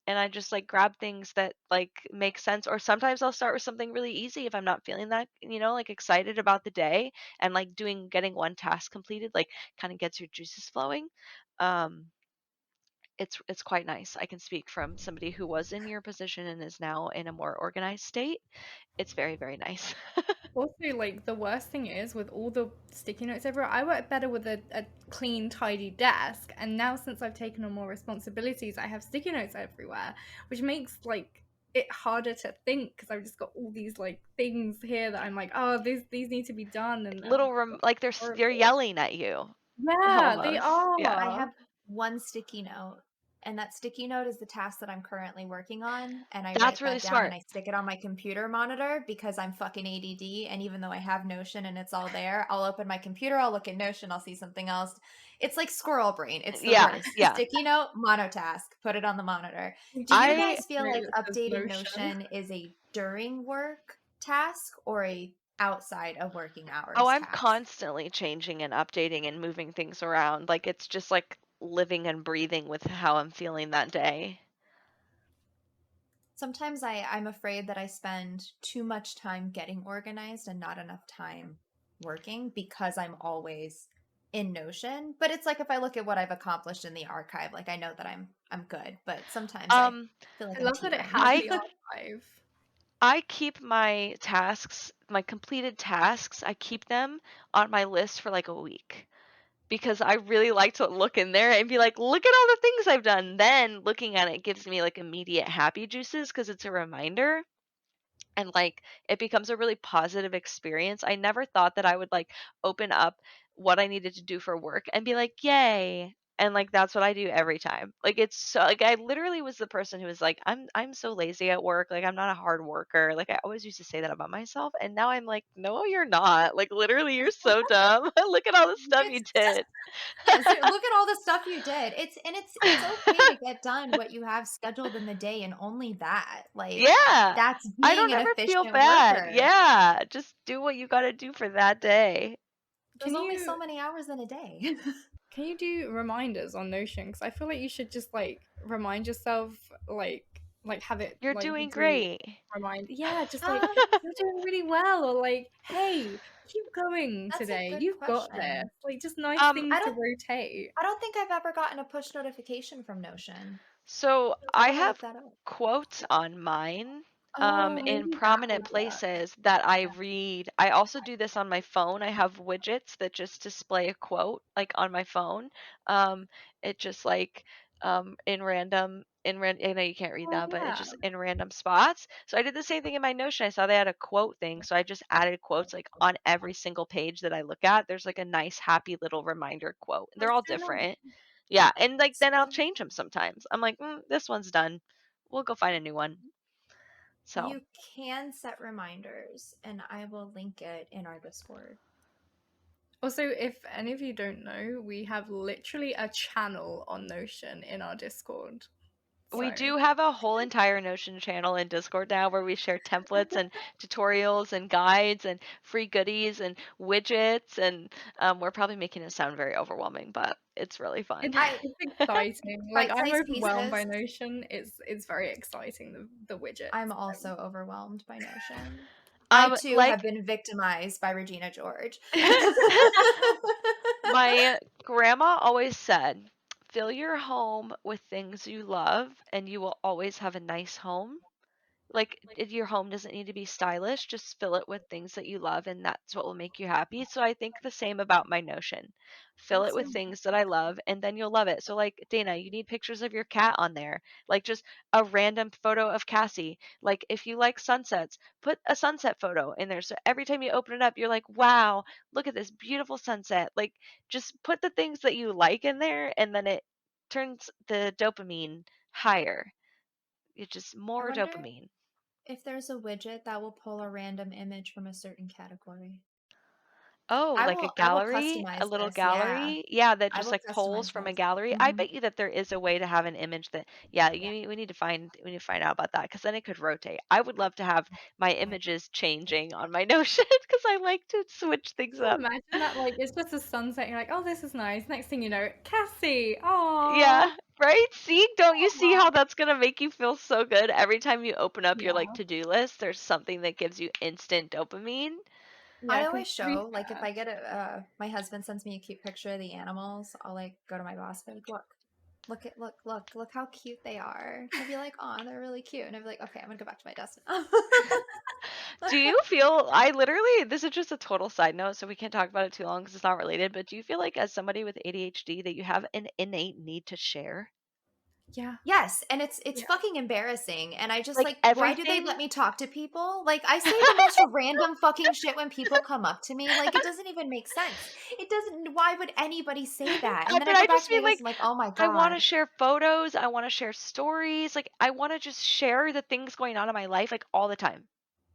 S2: And I just like grab things that like make sense. Or sometimes I'll start with something really easy if I'm not feeling that, like excited about the day and like getting one task completed, like kind of gets your juices flowing. Um, it's quite nice. I can speak from somebody who was in your position and is now in a more organized state. It's very, very nice.
S3: Also, like the worst thing is with all the sticky notes everywhere, I work better with a clean, tidy desk. And now, since I've taken on more responsibilities, I have sticky notes everywhere, which makes like it harder to think because I've just got all these like things here that I'm like, oh, these need to be done, and oh, God,
S2: Like they're
S3: horrible.
S2: yelling at you
S3: Yeah, they
S2: almost. Yeah.
S1: I
S3: are.
S1: have one sticky note, and that sticky note is the task that I'm currently working on. And I
S2: That's
S1: write
S2: really
S1: that down and
S2: smart.
S1: I stick it on my computer monitor because I'm fucking ADD. And even though I have Notion and it's all there, I'll open my computer, I'll look at Notion, I'll see something else. It's like squirrel brain. It's the
S2: Yeah,
S1: worst.
S2: yeah.
S1: Sticky note, monotask, put it on the monitor. Do you
S2: I
S1: guys feel
S3: Note
S1: like
S3: that says
S1: updating
S3: Notion.
S1: Notion is a during work task or a outside of working
S2: Oh,
S1: hours
S2: I'm
S1: task?
S2: constantly changing and updating and moving things around. Like it's just like living and breathing with how I'm feeling that day.
S1: Sometimes I'm afraid that I spend too much time getting organized and not enough time working because I'm always in Notion. But it's like if I look at what I've accomplished in the archive, like I know that I'm good, but sometimes I
S2: Um,
S1: feel like
S3: I
S1: I'm
S3: love that it
S1: teetering.
S3: has
S2: I
S3: the archive.
S2: I keep my tasks, my completed tasks, I keep them on my list for like a week because I really like to look in there and be like, look at all the things I've done. Then looking at it gives me like immediate happy juices because it's a reminder and like it becomes a really positive experience. I never thought that I would like open up what I needed to do for work and be like, "Yay." And like that's what I do every time. Like it's so like I literally was the person who was like, I'm so lazy at work. Like I'm not a hard worker. Like I always used to say that about myself and now I'm like, "No, you're not. Like literally you're so dumb. Look at all the stuff you
S1: It's
S2: did."
S1: yeah, so look at all the stuff you did. It's okay to get done what you have scheduled in the day and only that. Like
S2: Yeah.
S1: that's
S2: I
S1: being
S2: don't
S1: an
S2: ever feel
S1: efficient
S2: bad.
S1: worker.
S2: Yeah. Just do what you got to do for that day.
S1: There's
S3: Can
S1: only
S3: you
S1: so many hours in a day.
S3: Can you do reminders on Notion? Because I feel like you should just like remind yourself, like have it
S2: You're
S3: like
S2: doing
S3: do
S2: great.
S3: remind. Yeah, just like
S1: um,
S3: you're doing really well, or like, hey, keep going
S1: that's a
S3: today.
S1: good
S3: You've got this.
S1: question.
S3: Like just nice
S2: Um,
S3: things
S1: I
S3: to
S1: don't
S3: rotate.
S1: I don't think I've ever gotten a push notification from Notion.
S2: so
S1: I
S2: I
S1: gotta look
S2: have
S1: that up.
S2: quotes on mine,
S3: Oh,
S2: in
S3: maybe that
S2: prominent
S3: would work.
S2: places that I read. I also do this on my phone. I have widgets that just display a quote, like on my phone. Um, it just like I know you can't read
S3: Oh
S2: that, but it's
S3: yeah,
S2: just in random spots. So I did the same thing in my Notion. I saw they had a quote thing, so I just added quotes like on every single page that I look at. There's like a nice, happy little reminder quote. They're
S3: that's
S2: all
S3: so nice.
S2: different. Yeah, and like then I'll
S1: So
S2: change them sometimes. I'm like, this one's done. We'll go find a new one. So,
S1: you can set reminders, and I will link it in our Discord.
S3: Also, if any of you don't know, we have literally a channel on Notion in our Discord. So
S2: We do have a whole entire Notion channel in Discord now where we share templates and tutorials and guides and free goodies and widgets, and we're probably making it sound very overwhelming, but it's really fun.
S1: I
S3: it's exciting. Like I'm
S1: bite-sized
S3: overwhelmed by
S1: pieces.
S3: Notion. It's very exciting, the
S1: I'm
S3: widgets.
S1: also overwhelmed by Notion. I too have
S2: Like
S1: been victimized by Regina George.
S2: my grandma always said, fill your home with things you love, and you will always have a nice home. Like, your home doesn't need to be stylish, just fill it with things that you love, and that's what will make you happy. So I think the same about my Notion. Fill it
S3: That's so
S2: with things that I love, and then you'll love it. So, like, Dana, you need pictures of your cat on there. Like, just a random photo of Cassie. Like, if you like sunsets, put a sunset photo in there. So every time you open it up, you're like, wow, look at this beautiful sunset. Like, just put the things that you like in there, and then it turns the dopamine higher. It's just
S1: I
S2: more
S1: wonder
S2: dopamine.
S1: if there's a widget that will pull a random image from a certain category.
S2: Oh, like a
S1: I will
S2: gallery? A
S1: customize
S2: little
S1: this. Yeah.
S2: gallery? Yeah, that
S1: I
S2: just
S1: will
S2: like pulls
S1: customize
S2: from a
S1: this.
S2: gallery. I
S1: Mhm.
S2: bet you that there is a way to have an image that, yeah,
S1: Yeah.
S2: we need to find out about that because then it could rotate. I would love to have my images changing on my Notion because I like to switch things
S3: Can you
S2: up.
S3: imagine that? Like it's just a sunset. You're like, oh, this is nice. Next thing you know, Cassie. Oh,
S2: Yeah, right? See, don't you see how that's gonna make you feel so good every time you open up your like
S3: yeah,
S2: to-do list? There's something that gives you instant dopamine.
S3: yeah.
S1: I
S3: Because
S1: always
S3: to be
S1: show, like, if
S3: fair,
S1: I get my husband sends me a cute picture of the animals, I'll like go to my boss and be like, look how cute they are. He'll be like, oh, they're really cute. And I'll be like, okay, I'm gonna go back to my desk now.
S2: Do you feel I literally this is just a total side note, so we can't talk about it too long because it's not related, but do you feel like as somebody with ADHD that you have an innate need to share?
S3: yeah,
S1: Yes, and it's
S3: yeah.
S1: fucking embarrassing, and I just
S2: Like
S1: like, why do they
S2: everything
S1: let me talk to people? Like, I say the most random fucking shit when people come up to me, like, it doesn't even make sense. It doesn't why would anybody say that? And then I
S2: but
S1: go
S2: I
S1: back
S2: just
S1: to my
S2: mean
S1: desk,
S2: like
S1: I'm like, "Oh my
S2: I want to
S1: god."
S2: share photos, I want to share stories, like I want to just share the things going on in my life like all the time,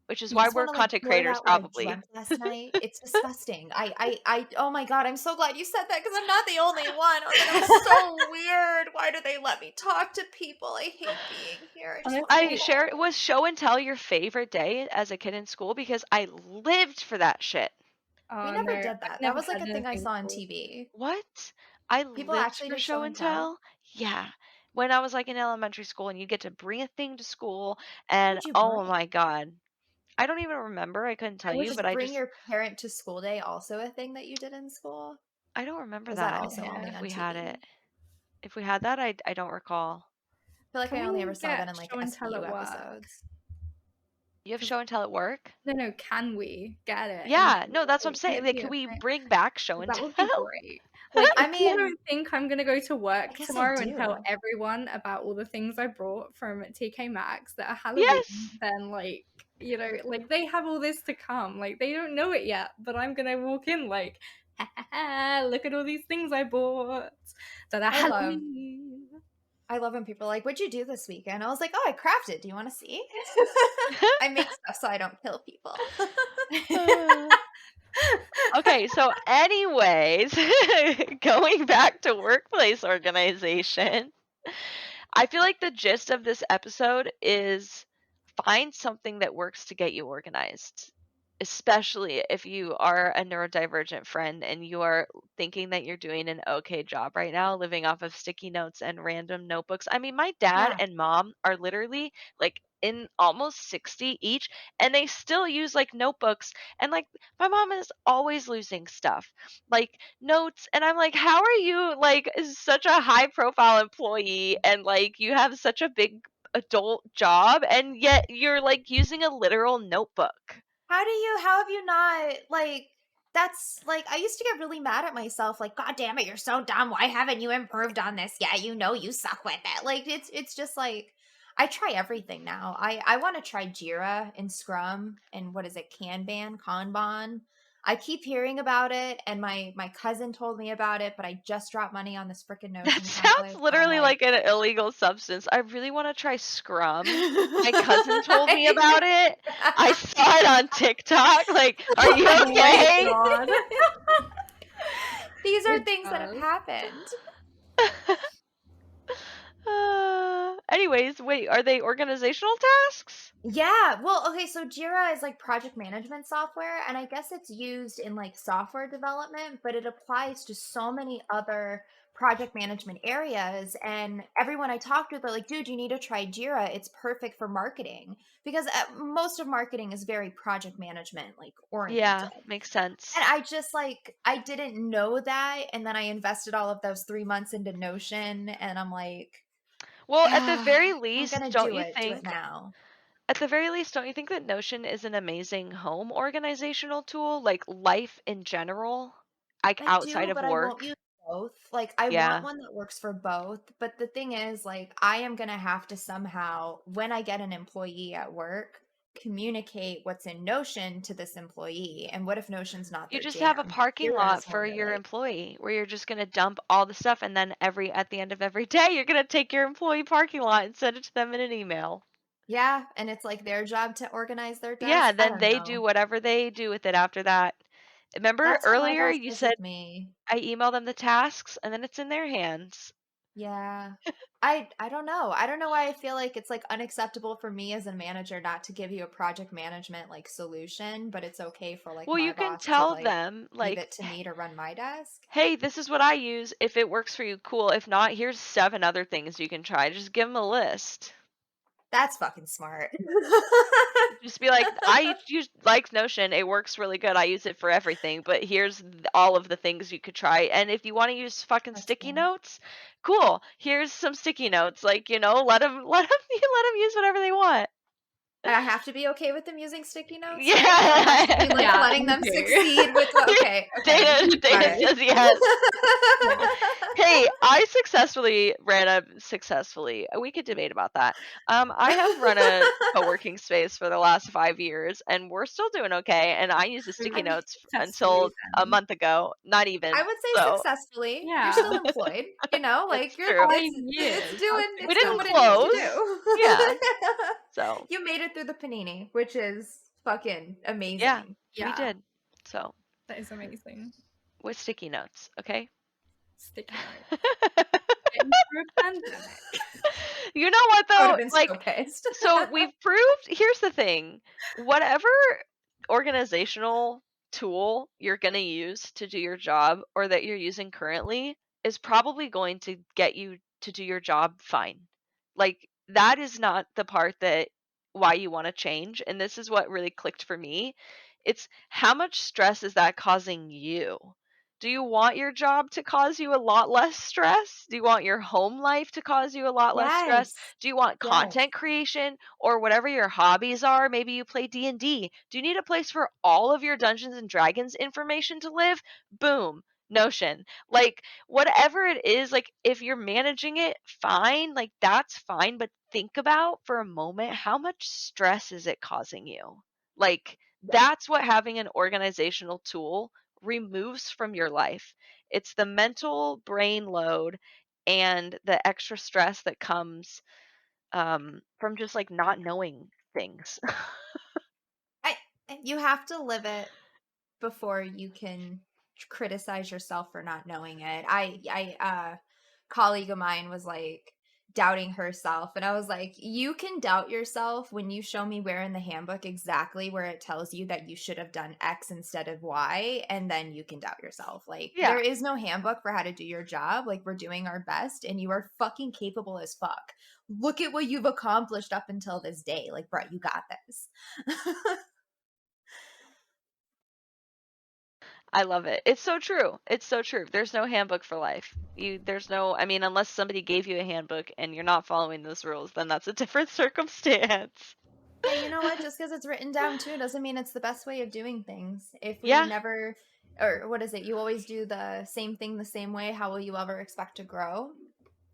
S2: which is
S1: You
S2: why
S1: just
S2: we're
S1: wanna, like,
S2: content
S1: blurt
S2: creators
S1: out what I
S2: probably.
S1: dreamt last night. It's disgusting. Oh my god, I'm so glad you said that because 'cause I'm not the only one. I was like, "I'm so weird. Why do they let me talk to people? I hate being here. I just wanna go
S2: I
S3: Honestly,
S2: share
S1: home."
S2: was show and tell your favorite day as a kid in school because I lived for that shit.
S1: We
S3: oh no,
S1: never did
S3: I've
S1: that. That
S3: never
S1: was, like,
S3: had
S1: a thing I
S3: anything
S1: saw on
S3: cool.
S1: TV.
S2: What? I
S1: People
S2: lived
S1: actually
S2: for
S1: did show
S2: show
S1: and
S2: and
S1: tell.
S2: tell. Yeah. When I was like in elementary school and you get to bring a thing to school and
S1: What'd you
S2: oh
S1: bring?
S2: my God. I don't even remember. I couldn't tell
S3: I
S2: you,
S3: wish
S1: Was
S2: but I
S1: bring
S2: just
S1: your parent to school day also a thing that you did in school?
S2: I don't remember
S1: Was that
S2: that
S1: also only
S2: if
S1: on
S2: we had
S1: TV?
S2: it. If we had that, I don't recall.
S1: I feel like
S3: Can
S1: I only ever
S3: we
S1: saw
S3: get
S1: that in, like,
S3: show and tell
S1: SVU
S3: at work?
S1: episodes.
S2: You have
S3: Because
S2: show and tell at work?
S3: no, no, can we get it in
S2: Yeah, no, that's what I'm
S3: can
S2: saying.
S3: it
S2: Like,
S3: be
S2: can
S3: a
S2: we
S3: thing?
S2: bring back show
S3: 'Cause
S2: and
S3: that would be
S2: tell?
S3: great. Like,
S1: I
S3: if you
S1: mean,
S3: don't think I'm gonna go to
S1: I
S3: work
S1: guess I
S3: tomorrow and tell
S1: do.
S3: everyone about all the things I brought from TK Maxx that are Halloween,
S2: Yes.
S3: then, like, like, they have all this to come. Like, they don't know it yet, but I'm gonna walk in like, "Ha, ha, ha, look at all these things I bought that are
S1: I love
S3: Halloween."
S1: I love when people are like, "What'd you do this weekend?" I was like, "Oh, I crafted. Do you wanna see?" I make stuff so I don't kill people.
S2: Uh, okay, so anyways, going back to workplace organization, I feel like the gist of this episode is find something that works to get you organized, especially if you are a neurodivergent friend and you are thinking that you're doing an okay job right now, living off of sticky notes and random notebooks. I mean, my dad
S1: Yeah.
S2: and mom are literally like in almost 60 each, and they still use like notebooks. And like, my mom is always losing stuff, like notes. And I'm like, how are you like such a high profile employee and like you have such a big adult job and yet you're like using a literal notebook.
S1: How have you not, like, that's like, I used to get really mad at myself, like, "God damn it, you're so dumb. Why haven't you improved on this yet? You know you suck with it." Like, it's just like, I try everything now. I wanna try Jira and Scrum and what is it, Kanban? I keep hearing about it, and my cousin told me about it, but I just dropped money on this freaking
S2: That
S1: Notion
S2: sounds
S1: template, so I'm
S2: literally
S1: like
S2: like an illegal substance. I really want to try Scrum. My cousin told me
S1: I
S2: about it. I saw it on TikTok. Like, are you
S3: Oh my
S2: okay?
S3: god.
S1: These are
S3: It
S1: things that have
S3: does.
S1: happened.
S2: Anyways, wait, are they organizational tasks?
S1: Yeah, well, okay, so Jira is like project management software, and I guess it's used in like software development, but it applies to so many other project management areas. And everyone I talked to, they're like, dude, you need to try Jira. It's perfect for marketing because most of marketing is very project management like
S2: Yeah,
S1: oriented.
S2: makes
S1: And
S2: sense.
S1: I just like, I didn't know that. And then I invested all of those 3 months into Notion, and I'm like,
S2: Well, at the
S1: ah,
S2: very
S1: I'm
S2: least,
S1: gonna do it now.
S2: don't you think that Notion is an amazing home organizational tool, like life in general, like
S1: I
S2: outside
S1: do,
S2: of
S1: but I won't
S2: work?
S1: use both. Like, I want
S2: Yeah.
S1: one that works for both, but the thing is, like, I am gonna have to somehow, when I get an employee at work, communicate what's in Notion to this employee. And what if Notion's not
S2: You
S1: their
S2: just have a
S1: jam?
S2: parking
S1: Jira
S2: lot
S1: is more
S2: for
S1: their
S2: your
S1: like,
S2: employee where you're just gonna dump all the stuff and then at the end of every day you're gonna take your employee parking lot and send it to them in an email.
S1: yeah, and it's like their job to organize their
S2: Yeah,
S1: desk. I
S2: then
S1: don't
S2: they do
S1: know.
S2: whatever they do with it after that. Remember
S1: That's what my
S2: earlier
S1: boss
S2: you
S1: does
S2: said
S1: with me.
S2: I email them the tasks and then it's in their hands.
S1: Yeah. I don't know. I don't know why I feel like it's like unacceptable for me as a manager not to give you a project management like solution, but it's okay for like
S2: Well,
S1: my
S2: you can
S1: boss to
S2: tell
S1: like
S2: them
S1: leave
S2: like,
S1: it to me to run my desk.
S2: "Hey, this is what I use. If it works for you, cool. If not, here's 7 other things you can try." Just give them a list.
S1: That's fucking smart.
S2: Just be like, "I use like Notion. It works really good. I use it for everything, but here's all of the things you could try. And if you want to use fucking
S1: That's
S2: sticky
S1: good.
S2: notes, cool. Here's some sticky notes. Like, let them let them use whatever they want."
S1: And I have to be okay with them using sticky notes, right? Or it has to be like
S2: Yeah.
S3: Yeah,
S1: letting
S3: you
S1: them
S3: do.
S1: succeed with okay, okay. Got
S2: Data
S1: it.
S2: says yes.
S3: Yeah.
S2: Hey, I successfully ran a successfully. We could debate about that. I have run a co-working space for the last 5 years, and we're still doing okay. And I use the sticky
S1: I mean,
S2: notes
S3: Successfully
S2: until a
S3: then.
S2: month ago, not
S1: I
S2: even.
S1: would say
S2: So
S1: successfully. You're
S3: Yeah.
S1: still employed, you know, like
S2: that's
S1: you're
S2: true.
S3: 5 years. That's
S2: We
S1: it's doing
S2: didn't
S1: what it needs to
S3: successful.
S2: close.
S1: do.
S2: Yeah. So
S1: You made it through the panini, which is fucking
S2: yeah,
S1: amazing.
S2: we
S3: Yeah,
S2: did. So
S3: that is amazing.
S2: with sticky notes, okay.
S3: Sticky note. Getting through a pandemic.
S2: You know what
S1: I would have
S2: though?
S1: been so
S2: Like,
S1: pissed.
S2: so we've proved here's the thing. Whatever organizational tool you're going to use to do your job or that you're using currently is probably going to get you to do your job fine. Like that is not the part that why you want to change, and this is what really clicked for me. It's how much stress is that causing you? Do you want your job to cause you a lot less stress? Do you want your home life to cause you a lot less stress?
S1: Yes.
S2: Do you want
S1: Yes.
S2: content creation or whatever your hobbies are? Maybe you play D&D. Do you need a place for all of your Dungeons and Dragons information to live? Boom, Notion. Like whatever it is, like if you're managing it fine, like that's fine, but think about for a moment how much stress is it causing you? Like
S1: Yeah.
S2: that's what having an organizational tool removes from your life. It's the mental brain load and the extra stress that comes from just like not knowing things.
S1: I you have to live it before you can criticize yourself for not knowing it. Colleague of mine was like doubting herself, and I was like, you can doubt yourself when you show me where in the handbook exactly where it tells you that you should have done X instead of Y, and then you can doubt yourself. Like
S2: Yeah,
S1: there is no handbook for how to do your job. Like we're doing our best and you are fucking capable as fuck. Look at what you've accomplished up until this day. Like, bro, you got this.
S2: I love it. It's so true. It's so true. There's no handbook for life. There's no, I mean, unless somebody gave you a handbook and you're not following those rules, then that's a different circumstance.
S1: Hey, you know what? Just because it's written down too doesn't mean it's the best way of doing things. If we
S2: Yeah,
S1: never, or what is it? You always do the same thing the same way. How will you ever expect to grow?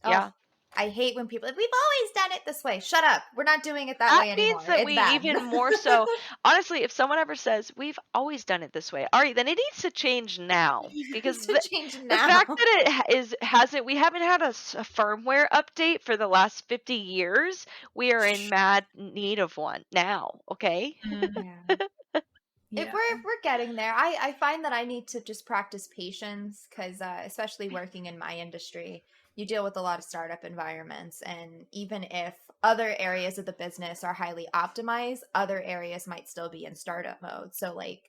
S1: Oh,
S2: yeah.
S1: I hate when people, we've always done it this way. Shut up. We're not doing it that
S2: That
S1: way
S2: means
S1: anymore.
S2: that
S1: It's
S2: we
S1: bad.
S2: even more so honestly, if someone ever says, "We've always done it this way." All right, then it needs to change now
S1: It
S2: because
S1: needs to change
S2: the fact
S1: now.
S2: that it hasn't we haven't had a firmware update for the last 50 years. We are in mad need of one now, okay?
S3: Mm,
S1: Yeah. If
S3: yeah.
S1: we're getting there, I find that I need to just practice patience because especially working in my industry, you deal with a lot of startup environments. And even if other areas of the business are highly optimized, other areas might still be in startup mode. So, like,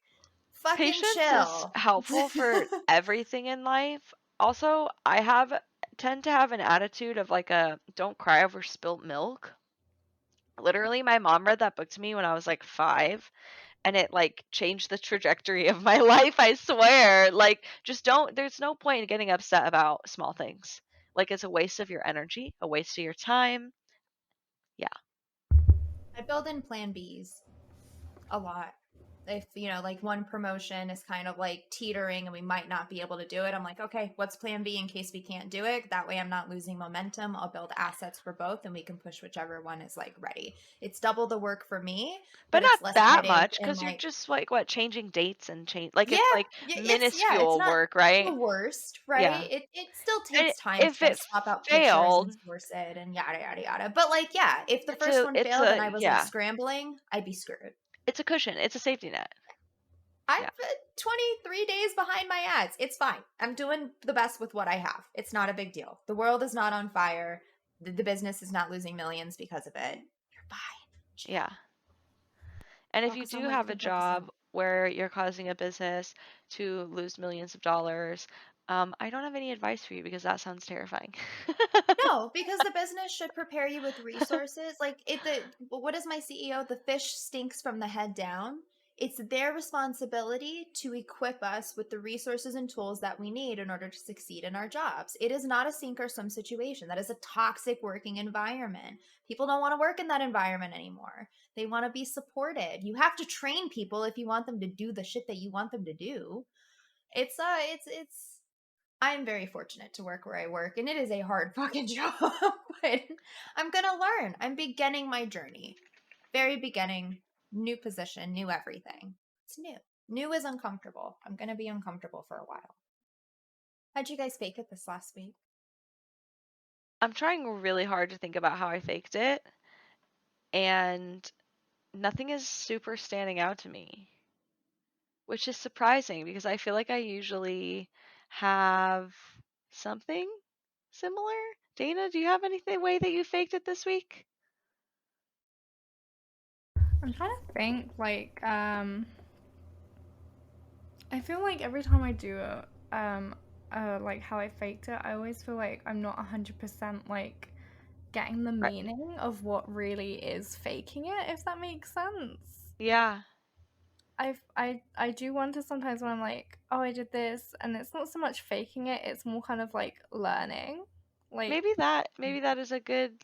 S1: fucking
S2: Patience is
S1: chill.
S2: helpful for everything in life. Also, I have tend to have an attitude of like a don't cry over spilt milk. Literally, my mom read that book to me when I was like 5, and it like changed the trajectory of my life, I swear. Like, just don't, there's no point in getting upset about small things. Like, it's a waste of your energy, a waste of your time. Yeah.
S1: I build in plan Bs a lot. If, like one promotion is kind of like teetering and we might not be able to do it, I'm like, okay, what's plan B in case we can't do it? That way I'm not losing momentum. I'll build assets for both and we can push whichever one is like ready. It's double the work for me,
S2: But
S1: but it's
S2: not
S1: less
S2: that
S1: headache
S2: much,
S1: and
S2: because you're
S1: like,
S2: just like what, changing dates and change, like
S1: yeah,
S2: it's like
S1: it's
S2: minuscule
S1: not
S2: work,
S1: the
S2: right?
S1: worst, right?
S2: Yeah.
S1: It still
S2: And
S1: takes time to
S2: if
S1: like
S2: it
S1: swap out pictures and
S2: failed,
S1: source it and yada yada yada. But like, yeah, if the
S2: it's
S1: first
S2: a
S1: one
S2: it's
S1: failed and
S2: a
S1: I was like
S2: yeah,
S1: scrambling, I'd be screwed.
S2: it's a cushion, it's a safety net.
S1: I'm
S2: Yeah.
S1: 23 days behind my ads. It's fine. I'm doing the best with what I have. It's not a big deal. The world is not on fire. The business is not losing millions because of it. You're fine. Chill.
S2: Yeah. And if you
S1: Focus on
S2: do
S1: what you
S2: have a
S1: can focus on.
S2: job where you're causing a business to lose millions of dollars, I don't have any advice for you because that sounds terrifying.
S1: No, because the business should prepare you with resources. Like what is my CEO? The fish stinks from the head down. It's their responsibility to equip us with the resources and tools that we need in order to succeed in our jobs. It is not a sink or swim situation. That is a toxic working environment. People don't want to work in that environment anymore. They want to be supported. You have to train people if you want them to do the shit that you want them to do. It's I'm very fortunate to work where I work, and it is a hard fucking job, but I'm gonna learn. I'm beginning my journey. Very beginning, new position, new everything. It's new. New is uncomfortable. I'm gonna be uncomfortable for a while. How'd you guys fake it this last week?
S2: I'm trying really hard to think about how I faked it, and nothing is super standing out to me, which is surprising because I feel like I usually have something similar. Dana, do you have anything way that you faked it this week?
S3: I'm trying to think, like, I feel like every time I do it, like how I faked it, I always feel like I'm not 100% like getting the
S2: Right.
S3: meaning of what really is faking it, if that makes sense.
S2: Yeah.
S3: I do wonder sometimes when I'm like, oh, I did this, and it's not so much faking it, it's more kind of like learning. Like,
S2: Maybe that is a good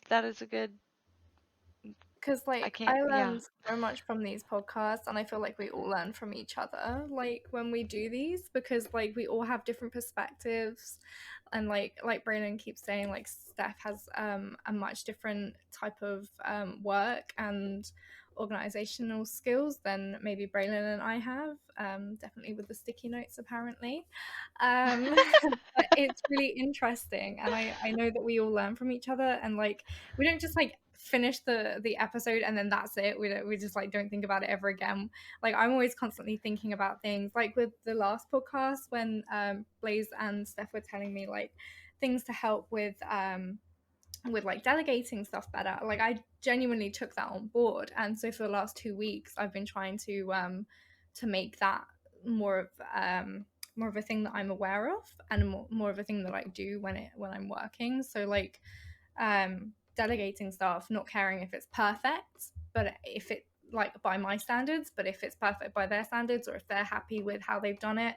S3: because
S2: I
S3: like
S2: can't
S3: I
S2: yeah.
S3: learned so much from these podcasts, and I feel like we all learn from each other, like when we do these, because like we all have different perspectives, and like Brayden keeps saying, like Steph has a much different type of work and organizational skills than maybe Braylon and I have, definitely with the sticky notes apparently. um but it's really interesting, and I know that we all learn from each other, and like we don't just like finish the episode and then that's it. We just like don't think about it ever again. Like I'm always constantly thinking about things, like with the last podcast when Blaze and Steph were telling me like things to help with like delegating stuff better. Like I genuinely took that on board, and so for the last 2 weeks I've been trying to make that more of more of a thing that I'm aware of, and more of a thing that I do when I'm working. So like delegating stuff, not caring if it's perfect, but if it like by my standards, but if it's perfect by their standards, or if they're happy with how they've done it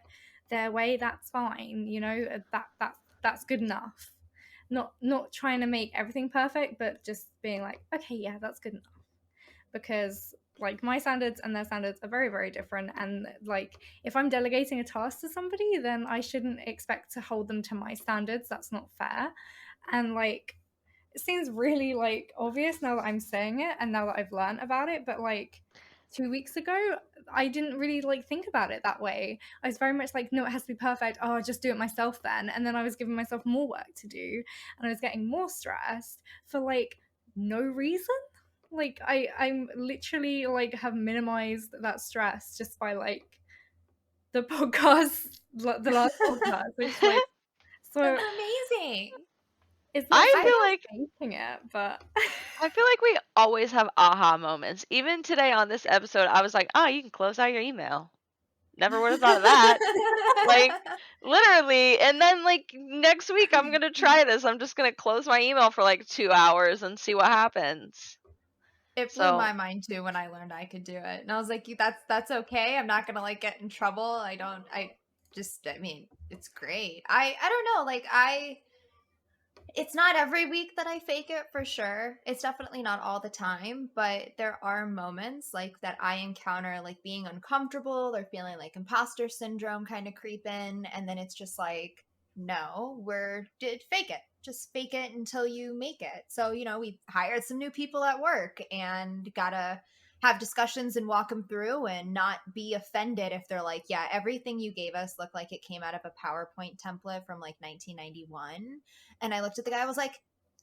S3: their way, that's fine. You know, that's good enough. Not trying to make everything perfect, but just being like, okay, yeah, that's good enough. Because like my standards and their standards are very very different, and like if I'm delegating a task to somebody, then I shouldn't expect to hold them to my standards. That's not fair. And like it seems really like obvious now that I'm saying it and now that I've learned about it, but like 2 weeks ago I didn't really like think about it that way. I was very much like, no, it has to be perfect. Oh, I'll just do it myself then. And then I was giving myself more work to do, and I was getting more stressed for like no reason. Like I'm literally like have minimized that stress just by like the podcast, the last podcast. It's like
S1: That's
S3: so
S1: amazing.
S3: It's not
S2: I
S3: so
S1: I
S3: much
S2: feel like
S3: thinking it, but
S2: I feel like we always have aha moments. Even today on this episode, I was like, "Oh, you can close out your email." Never would have thought of that. Like, literally, and then, like, next week, I'm gonna try this. I'm just gonna close my email for, like, 2 hours and see what happens.
S1: It blew my
S2: So,
S1: mind too when I learned I could do it. And I was like, that's okay. I'm not gonna like get in trouble. I mean, it's great. I don't know, like it's not every week that I fake it for sure. It's definitely not all the time, but there are moments like that I encounter like being uncomfortable or feeling like imposter syndrome kind of creep in. And then it's just like, no, we're did fake it. Just fake it until you make it. So, we hired some new people at work and gotta have discussions and walk them through and not be offended if they're like, yeah, everything you gave us looked like it came out of a PowerPoint template from like 1991. And I looked at the guy, I was like,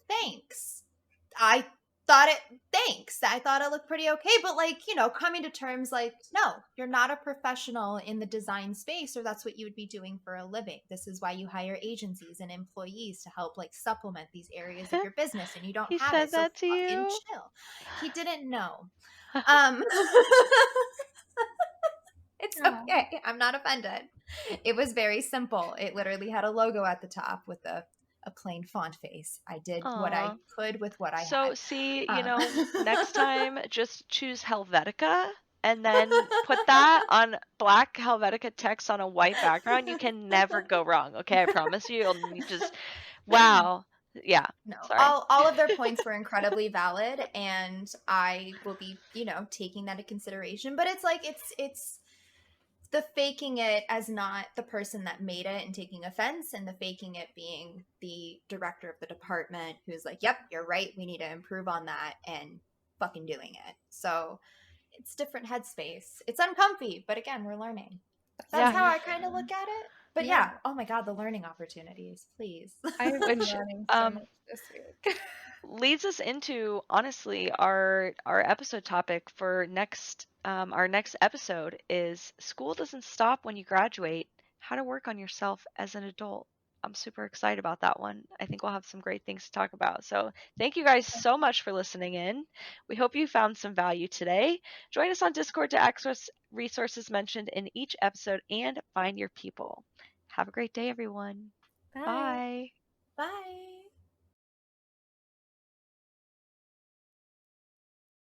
S1: thanks. I thanks. I thought it looked pretty okay. But like, coming to terms like, no, you're not a professional in the design space, or that's what you would be doing for a living. This is why you hire agencies and employees to help like supplement these areas of your business, and you don't
S2: he
S1: have
S2: said
S1: it. So
S2: that to
S1: fucking
S2: you?
S1: chill. He didn't know. Um It's
S3: oh,
S1: okay. I'm not offended. It was very simple. It literally had a logo at the top with a plain font face. I did what I
S2: Aw.
S1: could with what I
S2: So,
S1: had.
S2: see,
S1: Um,
S2: next time, just choose Helvetica and then put that on black Helvetica text on a white background. You can never go wrong, okay? I promise you. You just wow. Yeah,
S1: no,
S2: sorry.
S1: all of their points were incredibly valid, and I will be, taking that into consideration. But it's like it's the faking it as not the person that made it and taking offense, and the faking it being the director of the department who's like, yep, you're right, we need to improve on that, and fucking doing it. So it's different headspace. It's uncomfy, but again, we're learning.
S3: that's
S1: That's
S2: Yeah,
S1: how I
S3: amazing.
S1: kind of look at it. But
S3: Yeah,
S1: yeah, oh my god, the learning opportunities, please.
S3: I've been
S2: which
S3: learning so
S2: um
S3: much this week.
S2: leads us into honestly our episode topic for next our next episode is school doesn't stop when you graduate, how to work on yourself as an adult. I'm super excited about that one. I think we'll have some great things to talk about. So thank you guys so much for listening in. We hope you found some value today. Join us on Discord to access resources mentioned in each episode and find your people. Have a great day, everyone.
S3: Bye.
S2: Bye.